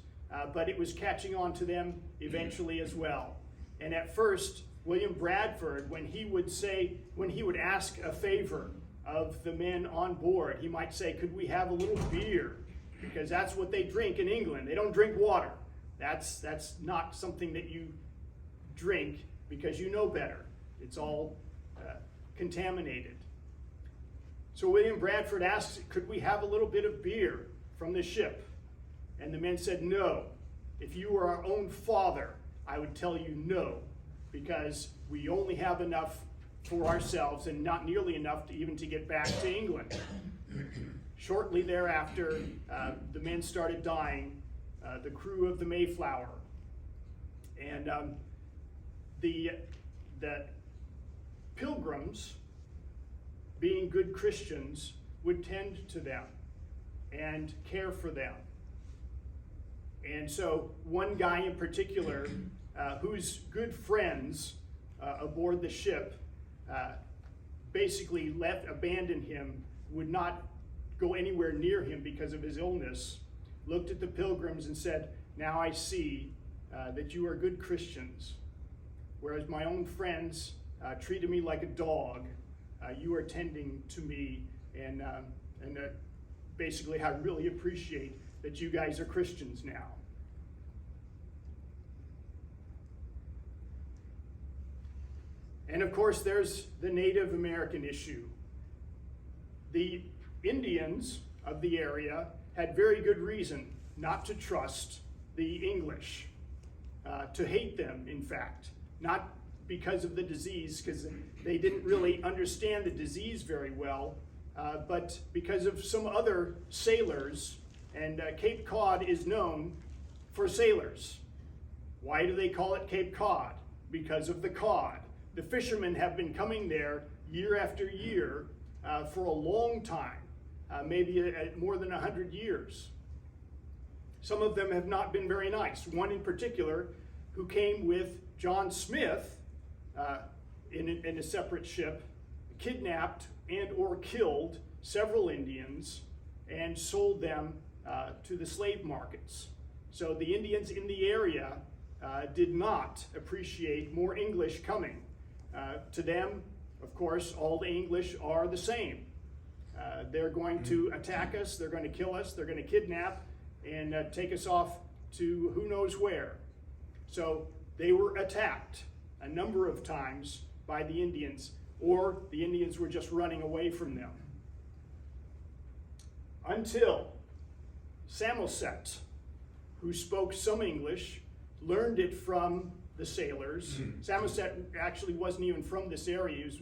Speaker 1: but it was catching on to them eventually as well. And at first, William Bradford, when he would ask a favor of the men on board, he might say, could we have a little beer? Because that's what they drink in England. They don't drink water. That's not something that you drink because you know better. It's all contaminated. So William Bradford asks, could we have a little bit of beer from the ship? And the men said, no. If you were our own father, I would tell you no, because we only have enough for ourselves and not nearly enough to even to get back to England. Shortly thereafter, the men started dying, the crew of the Mayflower. And the Pilgrims, being good Christians, would tend to them and care for them. And so one guy in particular, whose good friends aboard the ship basically abandoned him, would not go anywhere near him because of his illness, looked at the Pilgrims and said, "Now I see that you are good Christians. Whereas my own friends treated me like a dog, you are tending to me, and basically I really appreciate that you guys are Christians now." And of course, there's the Native American issue. The Indians of the area had very good reason not to trust the English, to hate them, in fact. Not because of the disease, because they didn't really understand the disease very well, but because of some other sailors, and Cape Cod is known for sailors. Why do they call it Cape Cod? Because of the cod. The fishermen have been coming there year after year for a long time, maybe more than 100 years. Some of them have not been very nice. One in particular, who came with John Smith in a separate ship, kidnapped and or killed several Indians and sold them to the slave markets. So the Indians in the area did not appreciate more English coming. To them, of course, all the English are the same. They're going to attack us, they're going to kill us, they're going to kidnap and take us off to who knows where. So they were attacked a number of times by the Indians, or the Indians were just running away from them. Until Samoset, who spoke some English, learned it from the sailors. Samoset actually wasn't even from this area, he was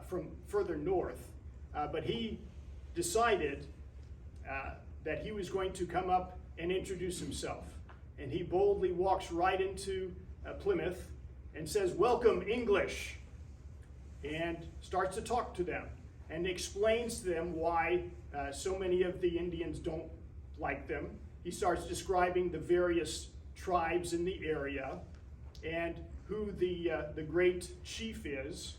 Speaker 1: from further north, but he decided that he was going to come up and introduce himself. And he boldly walks right into Plymouth and says, "Welcome, English," and starts to talk to them and explains to them why so many of the Indians don't like them. He starts describing the various tribes in the area and who the great chief is.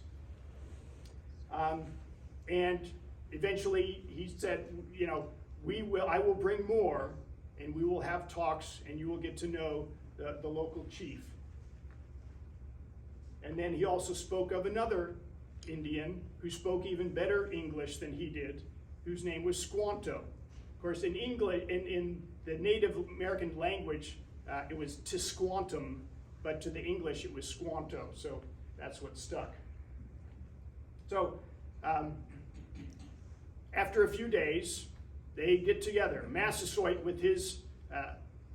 Speaker 1: And eventually he said, you know, I will bring more, and we will have talks, and you will get to know the local chief. And then he also spoke of another Indian who spoke even better English than he did, whose name was Squanto. Of course, in English, in the Native American language, it was Tisquantum, but to the English it was Squanto, so that's what stuck. So after a few days, they get together. Massasoit with his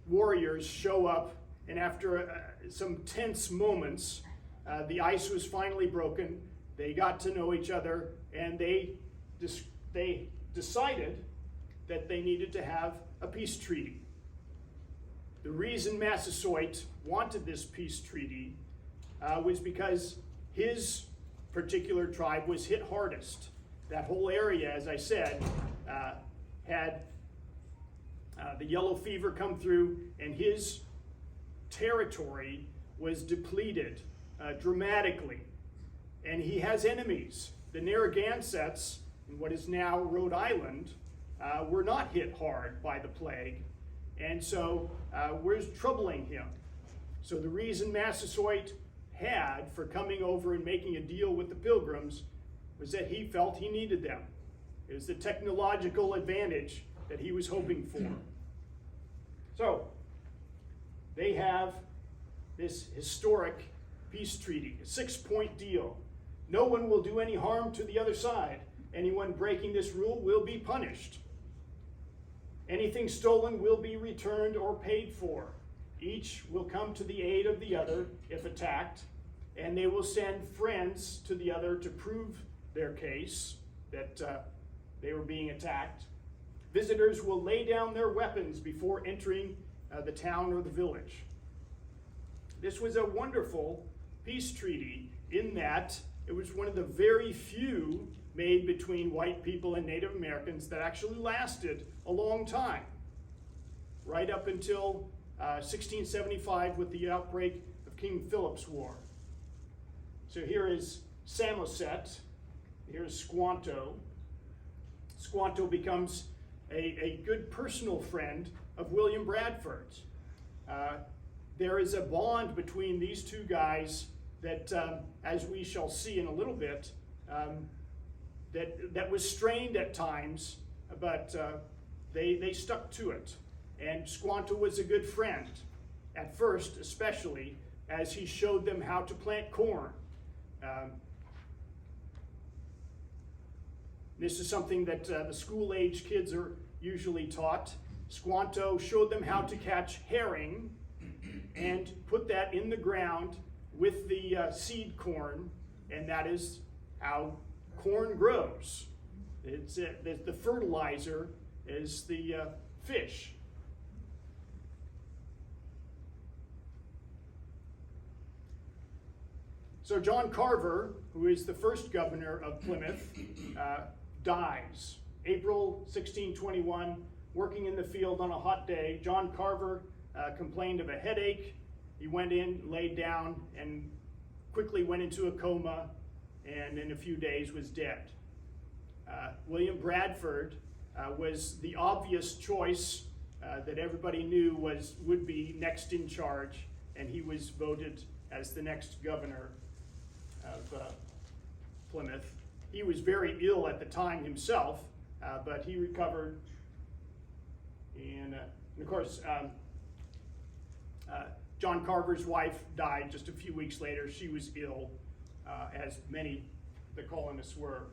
Speaker 1: warriors show up, and after some tense moments, the ice was finally broken. They got to know each other, and they decided that they needed to have a peace treaty. The reason Massasoit wanted this peace treaty was because his particular tribe was hit hardest. That whole area, as I said, had the yellow fever come through, and his territory was depleted dramatically. And he has enemies. The Narragansetts, in what is now Rhode Island, were not hit hard by the plague, and so was troubling him. So the reason Massasoit had for coming over and making a deal with the Pilgrims was that he felt he needed them. It was the technological advantage that he was hoping for. So they have this historic peace treaty, a 6-point deal. No one will do any harm to the other side. Anyone breaking this rule will be punished. Anything stolen will be returned or paid for. Each will come to the aid of the other if attacked, and they will send friends to the other to prove their case that they were being attacked. Visitors will lay down their weapons before entering the town or the village. This was a wonderful peace treaty in that it was one of the very few made between white people and Native Americans that actually lasted a long time, right up until 1675 with the outbreak of King Philip's War. So here is Samoset, here's Squanto, Squanto becomes a good personal friend of William Bradford's. There is a bond between these two guys that, as we shall see in a little bit, that was strained at times, but they stuck to it. And Squanto was a good friend, at first especially, as he showed them how to plant corn. This is something that the school-age kids are usually taught. Squanto showed them how to catch herring and put that in the ground with the seed corn, and that is how corn grows. It's the fertilizer is the fish. So John Carver, who is the first governor of Plymouth, dies. April 1621, working in the field on a hot day, John Carver complained of a headache. He went in, laid down, and quickly went into a coma, and in a few days was dead. William Bradford was the obvious choice that everybody knew would be next in charge, and he was voted as the next governor of Plymouth. He was very ill at the time himself, but he recovered. And of course, John Carver's wife died just a few weeks later. She was ill, as many of the colonists were.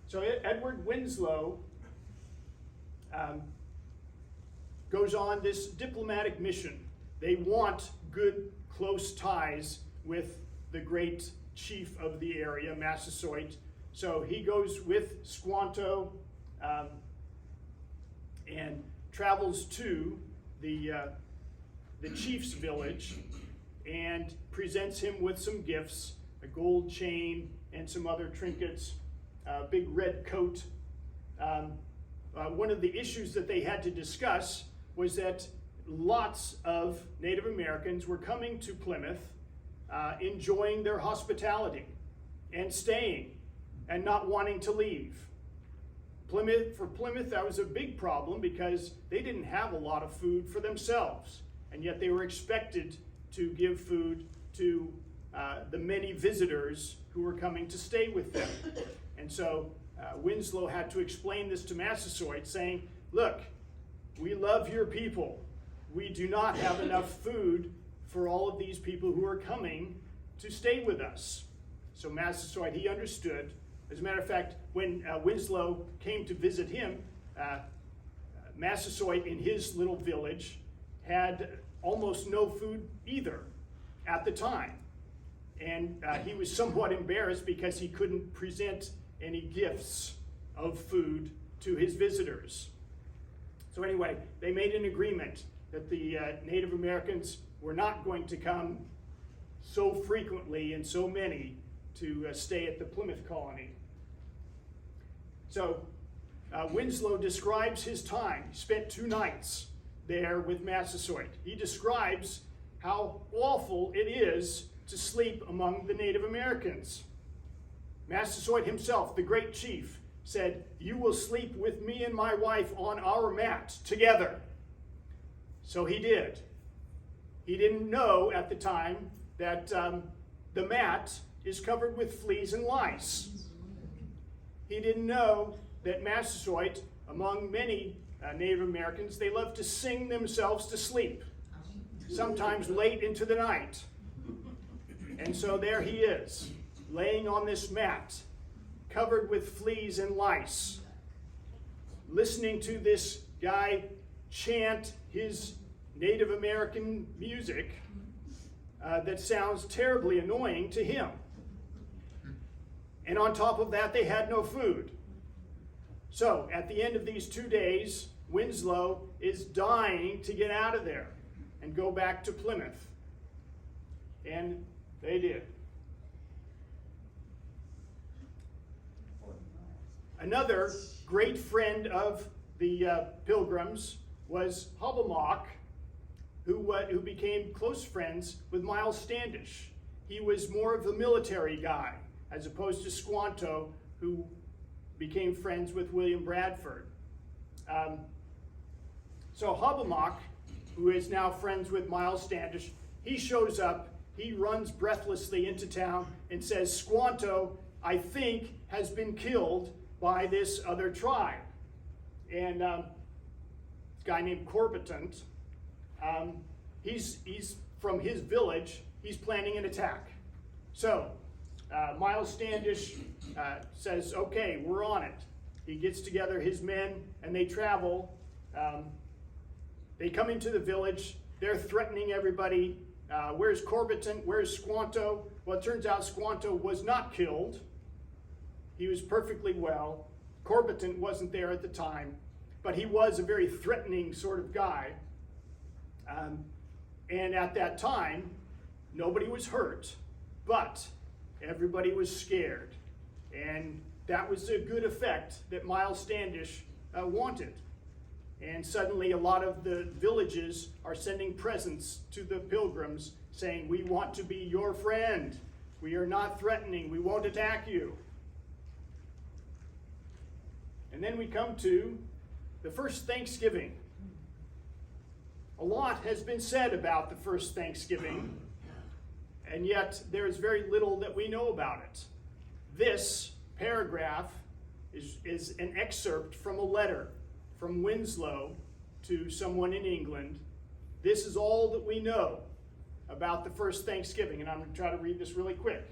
Speaker 1: So Edward Winslow goes on this diplomatic mission. They want good, close ties with the great chief of the area, Massasoit. So he goes with Squanto and travels to the chief's village and presents him with some gifts, a gold chain and some other trinkets, a big red coat. One of the issues that they had to discuss was that lots of Native Americans were coming to Plymouth, enjoying their hospitality and staying and not wanting to leave. For Plymouth, that was a big problem because they didn't have a lot of food for themselves, and yet they were expected to give food to the many visitors who were coming to stay with them. And so Winslow had to explain this to Massasoit, saying, look, we love your people. We do not have enough food for all of these people who are coming to stay with us. So Massasoit, he understood. As a matter of fact, when Winslow came to visit him, Massasoit in his little village had almost no food either at the time. And he was somewhat embarrassed because he couldn't present any gifts of food to his visitors. So anyway, they made an agreement that the Native Americans were not going to come so frequently and so many to stay at the Plymouth Colony. So Winslow describes his time. He spent 2 nights there with Massasoit. He describes how awful it is to sleep among the Native Americans. Massasoit himself, the great chief, said, "You will sleep with me and my wife on our mat together." So he did. He didn't know at the time that the mat is covered with fleas and lice. He didn't know that Massasoit, among many Native Americans, they love to sing themselves to sleep, sometimes late into the night. And so there he is, laying on this mat, covered with fleas and lice, listening to this guy chant his Native American music that sounds terribly annoying to him. And on top of that, they had no food. So at the end of these 2 days, Winslow is dying to get out of there and go back to Plymouth. And they did. Another great friend of the Pilgrims was Hobbamock, who became close friends with Miles Standish. He was more of the military guy. as opposed to Squanto, who became friends with William Bradford. So Hobbamock, who is now friends with Miles Standish, he shows up, he runs breathlessly into town and says, Squanto, I think, has been killed by this other tribe. And this guy named Corbitant, he's from his village, he's planning an attack. So Miles Standish says, okay, we're on it. He gets together his men and they travel. They come into the village, they're threatening everybody. Where's Corbitant? Where's Squanto? Well, it turns out Squanto was not killed. He was perfectly well. Corbitant wasn't there at the time, but he was a very threatening sort of guy. And at that time, nobody was hurt, but everybody was scared. And that was a good effect that Miles Standish wanted. And suddenly a lot of the villages are sending presents to the Pilgrims saying, we want to be your friend. We are not threatening. We won't attack you. And then we come to the first Thanksgiving. A lot has been said about the first Thanksgiving, and yet there is very little that we know about it. This paragraph is an excerpt from a letter from Winslow to someone in England. This is all that we know about the first Thanksgiving, and I'm going to try to read this really quick.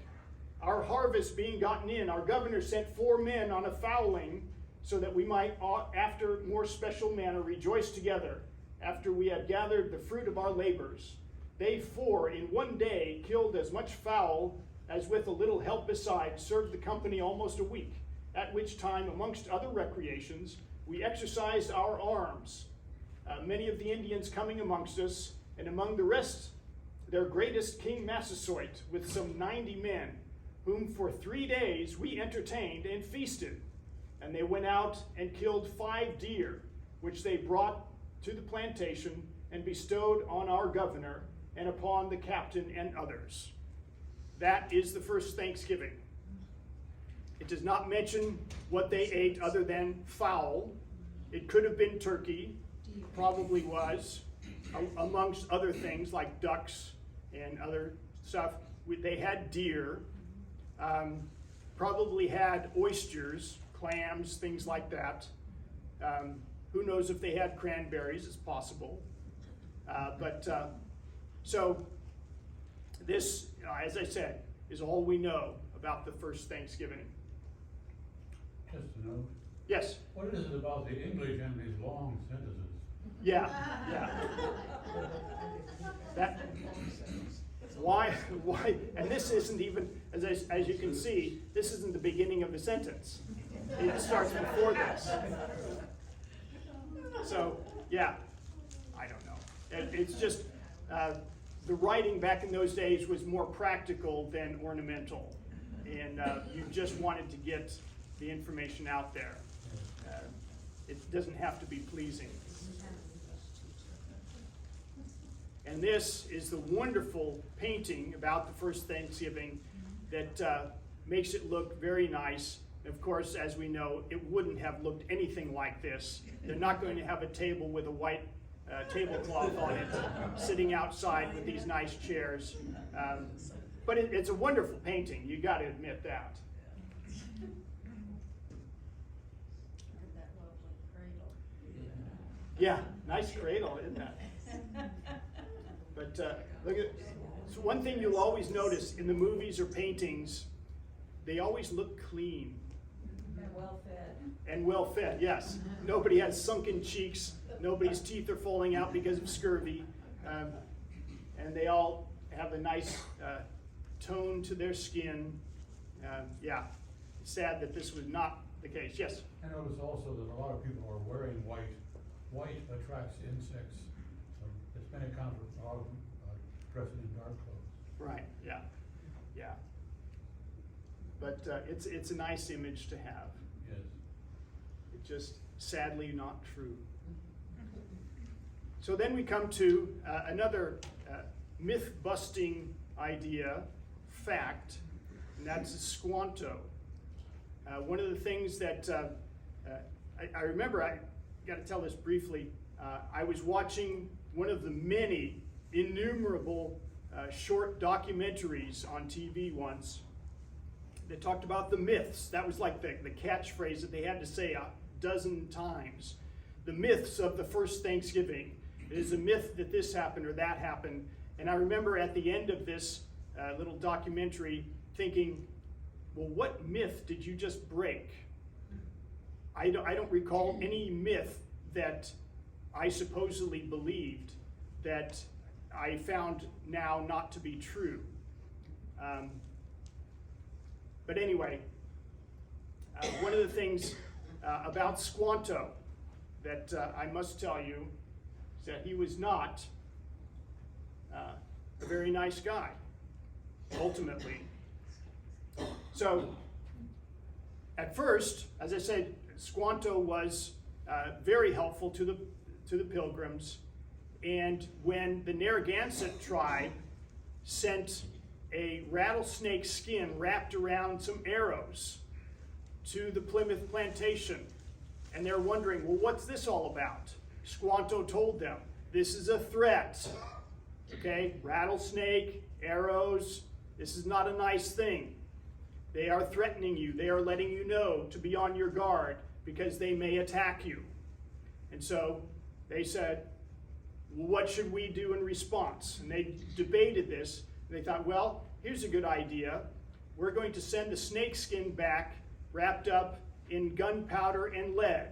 Speaker 1: Our harvest being gotten in, our governor sent 4 men on a fowling so that we might, after more special manner, rejoice together after we had gathered the fruit of our labors. They 4 in one day killed as much fowl as with a little help beside served the company almost a week, at which time, amongst other recreations, we exercised our arms, many of the Indians coming amongst us, and among the rest, their greatest King Massasoit, with some 90 men, whom for 3 days we entertained and feasted. And they went out and killed 5 deer, which they brought to the plantation and bestowed on our governor and upon the captain and others. That is the first Thanksgiving. It does not mention what they ate other than fowl. It could have been turkey, probably was, amongst other things like ducks and other stuff. They had deer, probably had oysters, clams, things like that. Who knows if they had cranberries? It's possible. So this, as I said, is all we know about the first Thanksgiving.
Speaker 5: Just a note.
Speaker 1: Yes?
Speaker 5: What is it about the English and these long sentences?
Speaker 1: Yeah. Why, and this isn't even, as you can see, this isn't the beginning of the sentence. It starts before this. So, yeah, I don't know. It's just, the writing back in those days was more practical than ornamental. And you just wanted to get the information out there. It doesn't have to be pleasing. And this is the wonderful painting about the first Thanksgiving that makes it look very nice. Of course, as we know, it wouldn't have looked anything like this. They're not going to have a table with a white tablecloth on it, sitting outside with these nice chairs. But it's a wonderful painting, you got to admit that. Yeah, nice cradle, isn't that? But look at, so one thing you'll always notice in the movies or paintings, they always look clean.
Speaker 3: And well fed.
Speaker 1: And well fed, yes. Nobody has sunken cheeks. Nobody's teeth are falling out because of scurvy. And they all have a nice tone to their skin. Yeah, it's sad that this was not the case. Yes?
Speaker 5: I notice also that a lot of people are wearing white. White attracts insects. So it's been a account for a lot of them dressing in dark clothes.
Speaker 1: Right, yeah. But it's a nice image to have.
Speaker 5: Yes.
Speaker 1: It's just sadly not true. So then we come to another myth-busting idea, fact. and that's Squanto. One of the things that I remember, I got to tell this briefly, I was watching one of the many innumerable short documentaries on TV once that talked about the myths. That was like the catchphrase that they had to say a dozen times. The myths of the first Thanksgiving. It is a myth that this happened or that happened. And I remember at the end of this little documentary thinking, well, what myth did you just break? I don't recall any myth that I supposedly believed that I found now not to be true. But anyway, one of the things about Squanto that I must tell you is that he was not a very nice guy, ultimately. So, at first, as I said, Squanto was very helpful to the Pilgrims, and when the Narragansett tribe sent a rattlesnake skin wrapped around some arrows to the Plymouth plantation, and they're wondering, well, what's this all about? Squanto told them, this is a threat. Okay, rattlesnake, arrows, this is not a nice thing. They are threatening you. They are letting you know to be on your guard because they may attack you. And so they said, well, what should we do in response? And they debated this. And they thought, well, here's a good idea. We're going to send the snake skin back wrapped up in gunpowder and lead.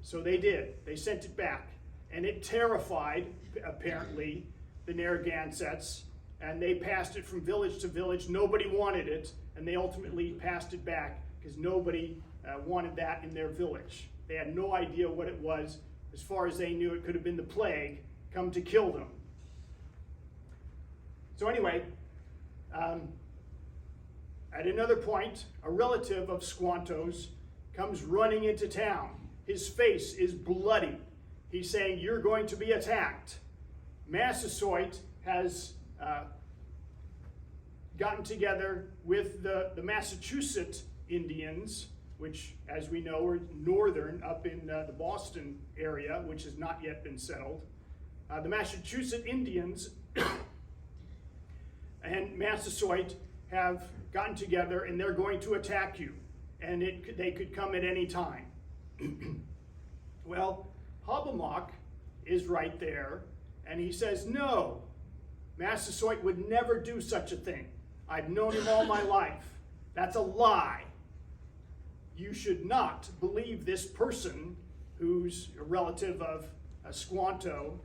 Speaker 1: So they did. They sent it back. And it terrified, apparently, the Narragansetts. And they passed it from village to village. Nobody wanted it. And they ultimately passed it back because nobody wanted that in their village. They had no idea what it was. As far as they knew, it could have been the plague come to kill them. So anyway, at another point, a relative of Squanto's comes running into town. His face is bloody. He's saying, you're going to be attacked. Massasoit has gotten together with the Massachusetts Indians, which, as we know, are northern, up in the Boston area, which has not yet been settled. The Massachusetts Indians and Massasoit have gotten together, and they're going to attack you, and they could come at any time. Well, Hobbamock is right there, and he says, no, Massasoit would never do such a thing. I've known him all my life. That's a lie. You should not believe this person who's a relative of Squanto.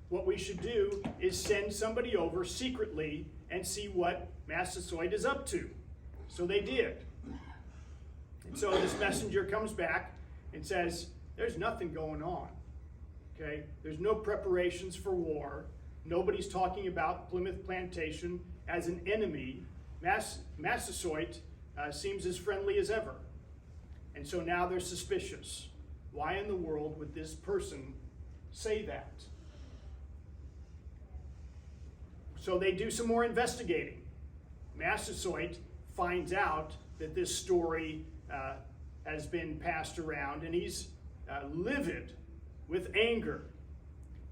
Speaker 1: What we should do is send somebody over secretly and see what Massasoit is up to. So they did. And so this messenger comes back and says, there's nothing going on. Okay? There's no preparations for war. Nobody's talking about Plymouth Plantation as an enemy. Massasoit seems as friendly as ever. And so now they're suspicious. Why in the world would this person say that? So they do some more investigating. Massasoit finds out that this story has been passed around, and he's livid with anger.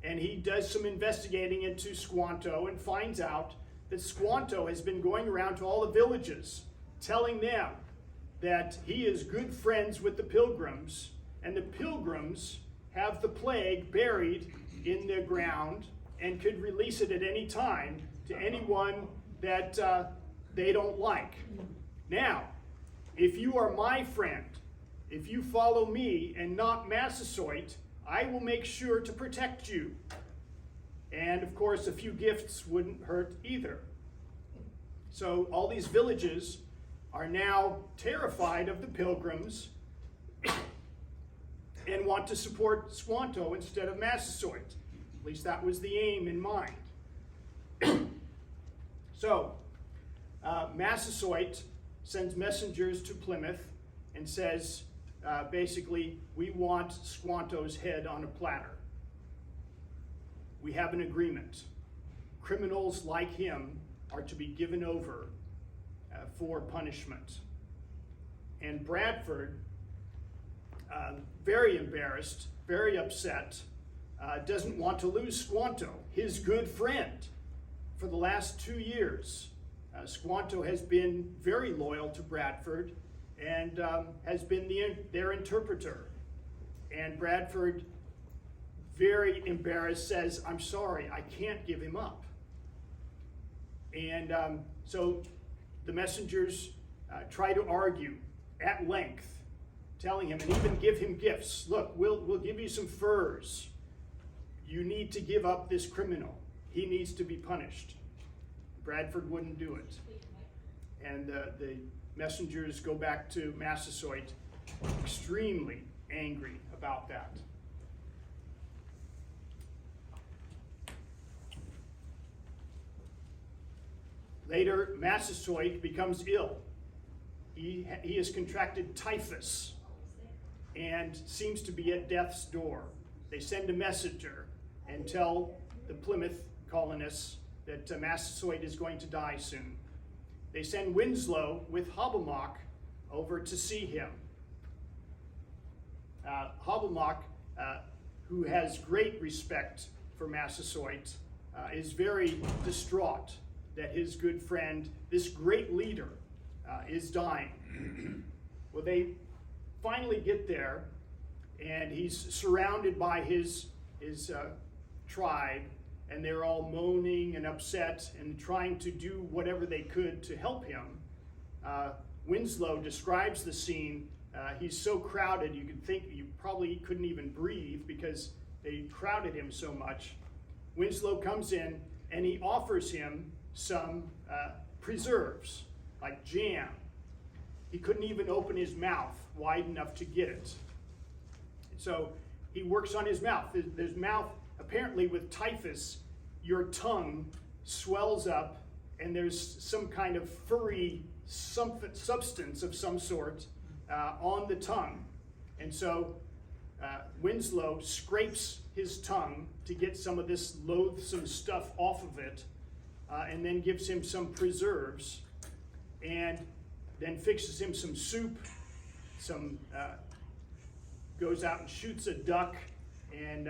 Speaker 1: And he does some investigating into Squanto and finds out that Squanto has been going around to all the villages telling them that he is good friends with the Pilgrims, and the Pilgrims have the plague buried in the ground and could release it at any time to anyone that they don't like. Now, if you are my friend, if you follow me and not Massasoit, I will make sure to protect you. And of course, a few gifts wouldn't hurt either. So all these villages are now terrified of the Pilgrims and want to support Squanto instead of Massasoit. At least that was the aim in mind. So, Massasoit sends messengers to Plymouth and says, basically, we want Squanto's head on a platter. We have an agreement. Criminals like him are to be given over for punishment. And Bradford, very embarrassed, very upset, doesn't want to lose Squanto, his good friend, for the last 2 years. Squanto has been very loyal to Bradford and has been their interpreter. And Bradford, very embarrassed, says, "I'm sorry, I can't give him up." And so the messengers try to argue at length, telling him, and even give him gifts. "Look, we'll give you some furs. You need to give up this criminal. He needs to be punished." Bradford wouldn't do it. And the messengers go back to Massasoit extremely angry about that. Later, Massasoit becomes ill. He has contracted typhus and seems to be at death's door. They send a messenger and tell the Plymouth colonists that Massasoit is going to die soon. They send Winslow with Hobbamock over to see him. Hobbamock, who has great respect for Massasoit, is very distraught that his good friend, this great leader, is dying. Well, they finally get there, and he's surrounded by his tribe, and they're all moaning and upset and trying to do whatever they could to help him. Winslow describes the scene. He's so crowded, you could think you probably couldn't even breathe because they crowded him so much. Winslow comes in and he offers him some preserves, like jam. He couldn't even open his mouth wide enough to get it. So he works on his mouth. His mouth, apparently with typhus, your tongue swells up and there's some kind of furry substance of some sort on the tongue. And so Winslow scrapes his tongue to get some of this loathsome stuff off of it, and then gives him some preserves, and then fixes him some soup, goes out and shoots a duck, and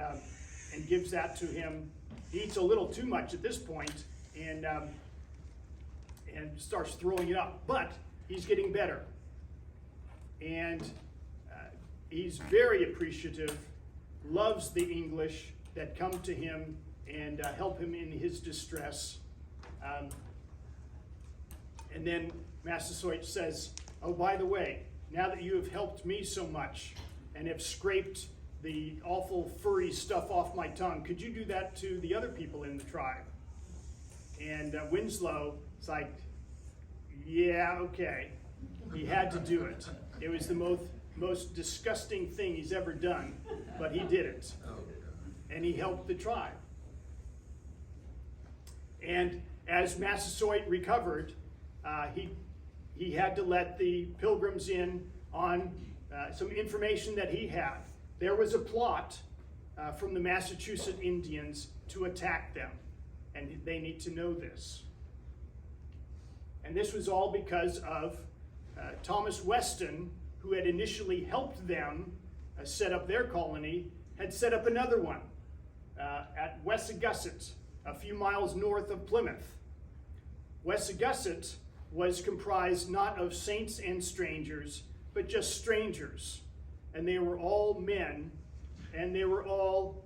Speaker 1: gives that to him. He eats a little too much at this point, and starts throwing it up. But he's getting better, and he's very appreciative, loves the English that come to him and help him in his distress. And then Massasoit says, "Oh, by the way, now that you have helped me so much and have scraped the awful furry stuff off my tongue, could you do that to the other people in the tribe?" And Winslow is like, "Yeah, okay." He had to do it. It was the most disgusting thing he's ever done, but he did it. And he helped the tribe. And as Massasoit recovered, he had to let the Pilgrims in on some information that he had. There was a plot from the Massachusetts Indians to attack them, and they need to know this. And this was all because of Thomas Weston, who had initially helped them set up their colony, had set up another one at Wessagusset, a few miles north of Plymouth. Wessagusset was comprised not of saints and strangers, but just strangers. And they were all men, and they were all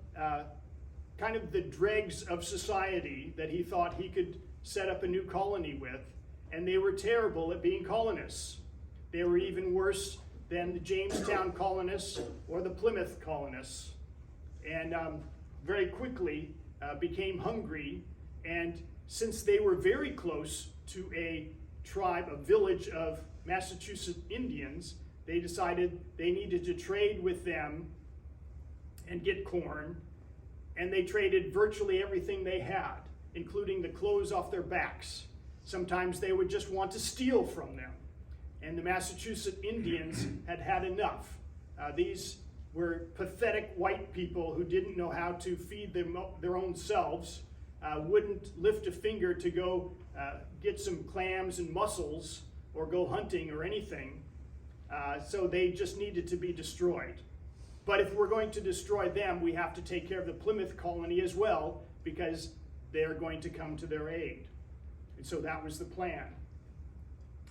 Speaker 1: kind of the dregs of society that he thought he could set up a new colony with. And they were terrible at being colonists. They were even worse than the Jamestown colonists or the Plymouth colonists. And very quickly became hungry. And since they were very close to a tribe, a village of Massachusetts Indians, they decided they needed to trade with them and get corn. And they traded virtually everything they had, including the clothes off their backs. Sometimes they would just want to steal from them. And the Massachusetts Indians had had enough. These were pathetic white people who didn't know how to feed their own selves, wouldn't lift a finger to go get some clams and mussels or go hunting or anything. So they just needed to be destroyed. But if we're going to destroy them, we have to take care of the Plymouth Colony as well, because they are going to come to their aid. And so that was the plan.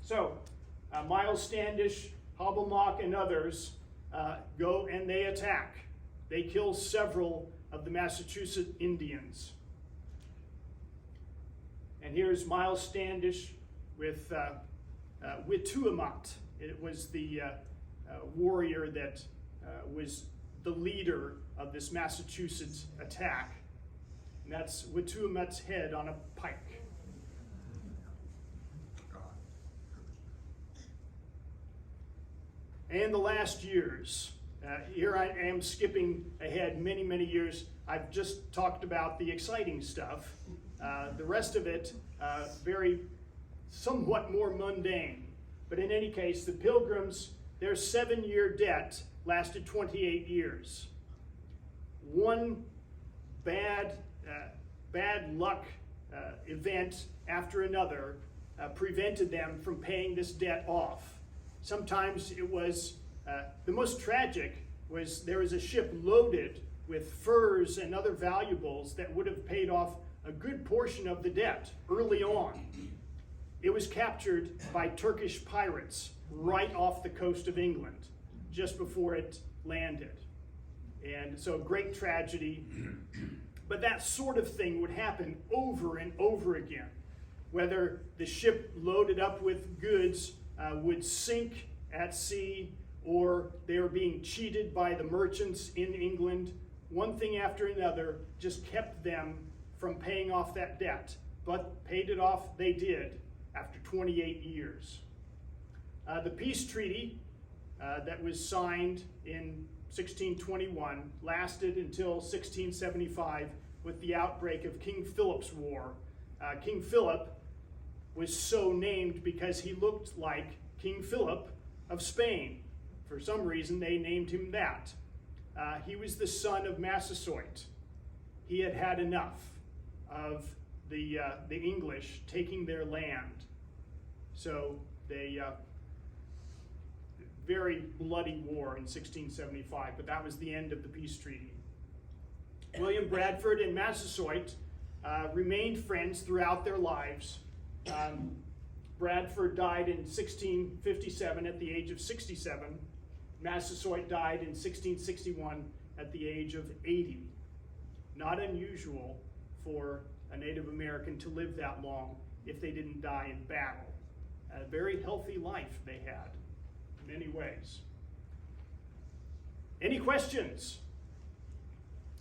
Speaker 1: So Miles Standish, Hobblemack, and others go and they attack. They kill several of the Massachusetts Indians. And here's Miles Standish with Wituamat. It was the warrior that was the leader of this Massachusetts attack. And that's Wituamat's head on a pike. And the last years. Here I am skipping ahead many, many years. I've just talked about the exciting stuff. The rest of it, somewhat more mundane. But in any case, the Pilgrims, their 7-year debt lasted 28 years. One bad luck event after another prevented them from paying this debt off. Sometimes it was, the most tragic was there was a ship loaded with furs and other valuables that would have paid off a good portion of the debt early on. It was captured by Turkish pirates right off the coast of England just before it landed. And so great tragedy. But that sort of thing would happen over and over again. Whether the ship loaded up with goods would sink at sea, or they were being cheated by the merchants in England, one thing after another just kept them from paying off that debt. But paid it off they did after 28 years. The peace treaty that was signed in 1621 lasted until 1675 with the outbreak of King Philip's War. King Philip was so named because he looked like King Philip of Spain. For some reason, they named him that. He was the son of Massasoit. He had had enough of the English taking their land. So they, very bloody war in 1675, but that was the end of the peace treaty. William Bradford and Massasoit remained friends throughout their lives. Bradford died in 1657 at the age of 67. Massasoit died in 1661 at the age of 80. Not unusual for a Native American to live that long if they didn't die in battle. A very healthy life they had in many ways. Any questions?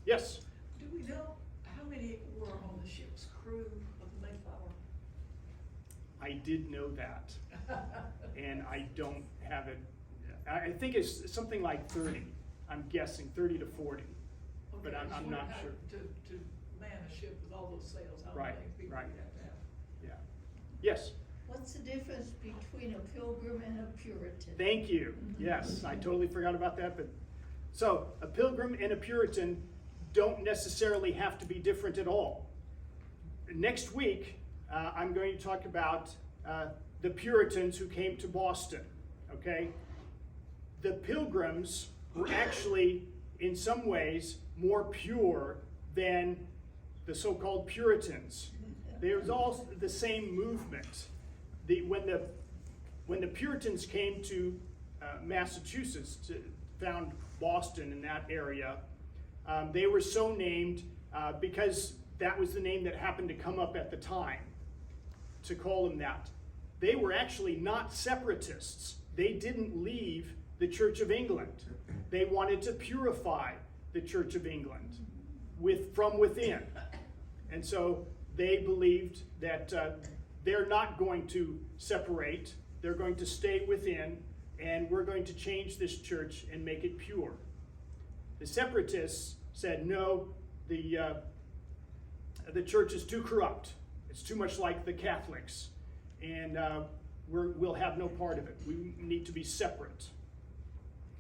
Speaker 1: Yes?
Speaker 4: Do we know how many were on the ship's crew of the Mayflower?
Speaker 1: I did know that, and I don't have it. I think it's something like 30. I'm guessing 30 to 40, but
Speaker 4: Okay, I
Speaker 1: I'm
Speaker 4: just
Speaker 1: not
Speaker 4: wondered how
Speaker 1: sure.
Speaker 4: To man a ship with all those sails, how
Speaker 1: Right,
Speaker 4: many people
Speaker 1: right.
Speaker 4: you'd have to have?
Speaker 1: Yeah. Yes.
Speaker 3: What's the difference between a pilgrim and a Puritan?
Speaker 1: Thank you. Yes, I totally forgot about that. But so a pilgrim and a Puritan don't necessarily have to be different at all. Next week, I'm going to talk about the Puritans who came to Boston. Okay, the Pilgrims were actually, in some ways, more pure than the so-called Puritans. There's all the same movement. When the Puritans came to Massachusetts, found Boston in that area, they were so named because that was the name that happened to come up at the time, to call them that. They were actually not separatists. They didn't leave the Church of England. They wanted to purify the Church of England from within. And so they believed that they're not going to separate. They're going to stay within, and we're going to change this church and make it pure. The separatists said, no, the church is too corrupt. It's too much like the Catholics, and we'll have no part of it. We need to be separate.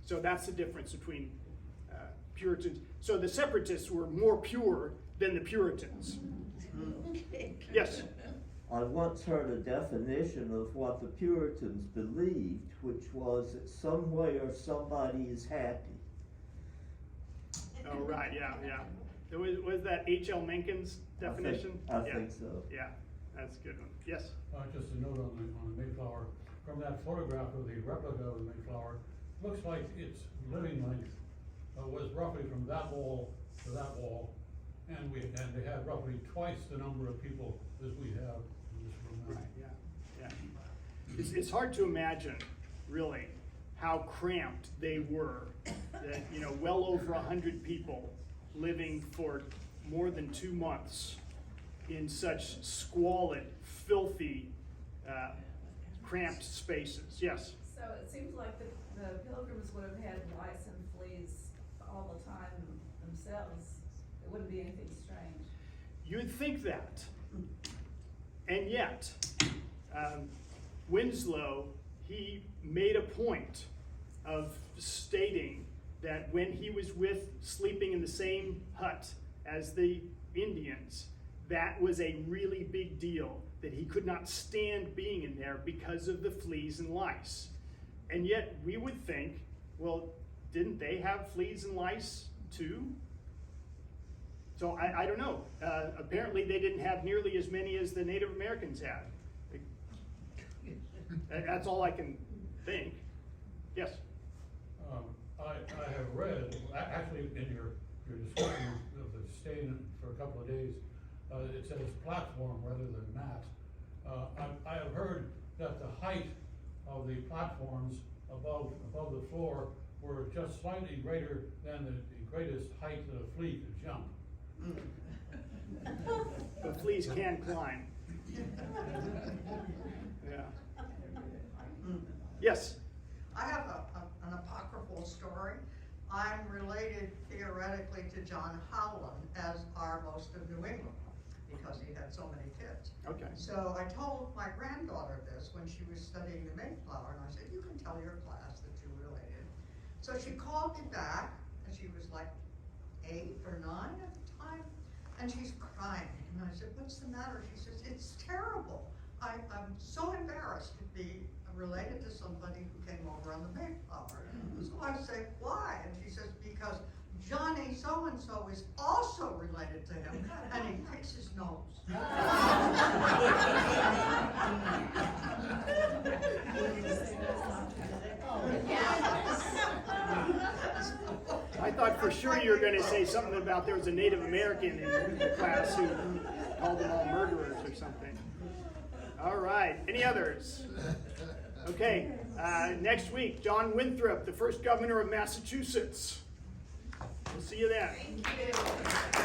Speaker 1: So that's the difference between Puritans. So the separatists were more pure than the Puritans.
Speaker 3: Okay.
Speaker 1: Yes?
Speaker 6: I once heard a definition of what the Puritans believed, which was that somewhere somebody is happy.
Speaker 1: Oh, right, yeah. Was that H.L. Menken's definition?
Speaker 6: I think so.
Speaker 1: Yeah, that's a good one. Yes?
Speaker 5: Just a note on the Mayflower. From that photograph of the replica of the Mayflower, looks like its living length was roughly from that wall to that wall, and they had roughly twice the number of people as we have in this room now.
Speaker 1: Right, yeah. It's hard to imagine, really, how cramped they were. That, well over 100 people living for more than 2 months in such squalid, filthy, cramped spaces. Yes?
Speaker 7: So it seems like the Pilgrims would have had lice and fleas all the time themselves. It wouldn't be anything strange.
Speaker 1: You'd think that. And yet, Winslow, he made a point of stating that when he was sleeping in the same hut as the Indians, that was a really big deal, that he could not stand being in there because of the fleas and lice. And yet we would think, well, didn't they have fleas and lice too? So I don't know. Apparently they didn't have nearly as many as the Native Americans had. That's all I can think. Yes?
Speaker 5: I have read, actually in your discussion of the staying for a couple of days, it says platform rather than mat. I have heard that the height of the platforms above the floor were just slightly greater than the greatest height that a flea could jump.
Speaker 1: But fleas can climb. Yeah. Yes?
Speaker 8: I have an apocryphal story. I'm related theoretically to John Howland, as are most of New England, because he had so many kids.
Speaker 1: Okay.
Speaker 8: So I told my granddaughter this when she was studying the Mayflower, and I said, you can tell your class that you're related. So she called me back, and she was like 8 or 9 at the time, and she's crying. And I said, what's the matter? She says, it's terrible. I'm so embarrassed to be related to somebody who came over on the Mayflower. So I say, why? And she says, because Johnny so-and-so is also related to him, and he picks his nose.
Speaker 1: I thought for sure you were going to say something about there was a Native American in the class who called them all murderers or something. All right. Any others? Okay. Next week, John Winthrop, the first governor of Massachusetts. We'll see you then.
Speaker 7: Thank you.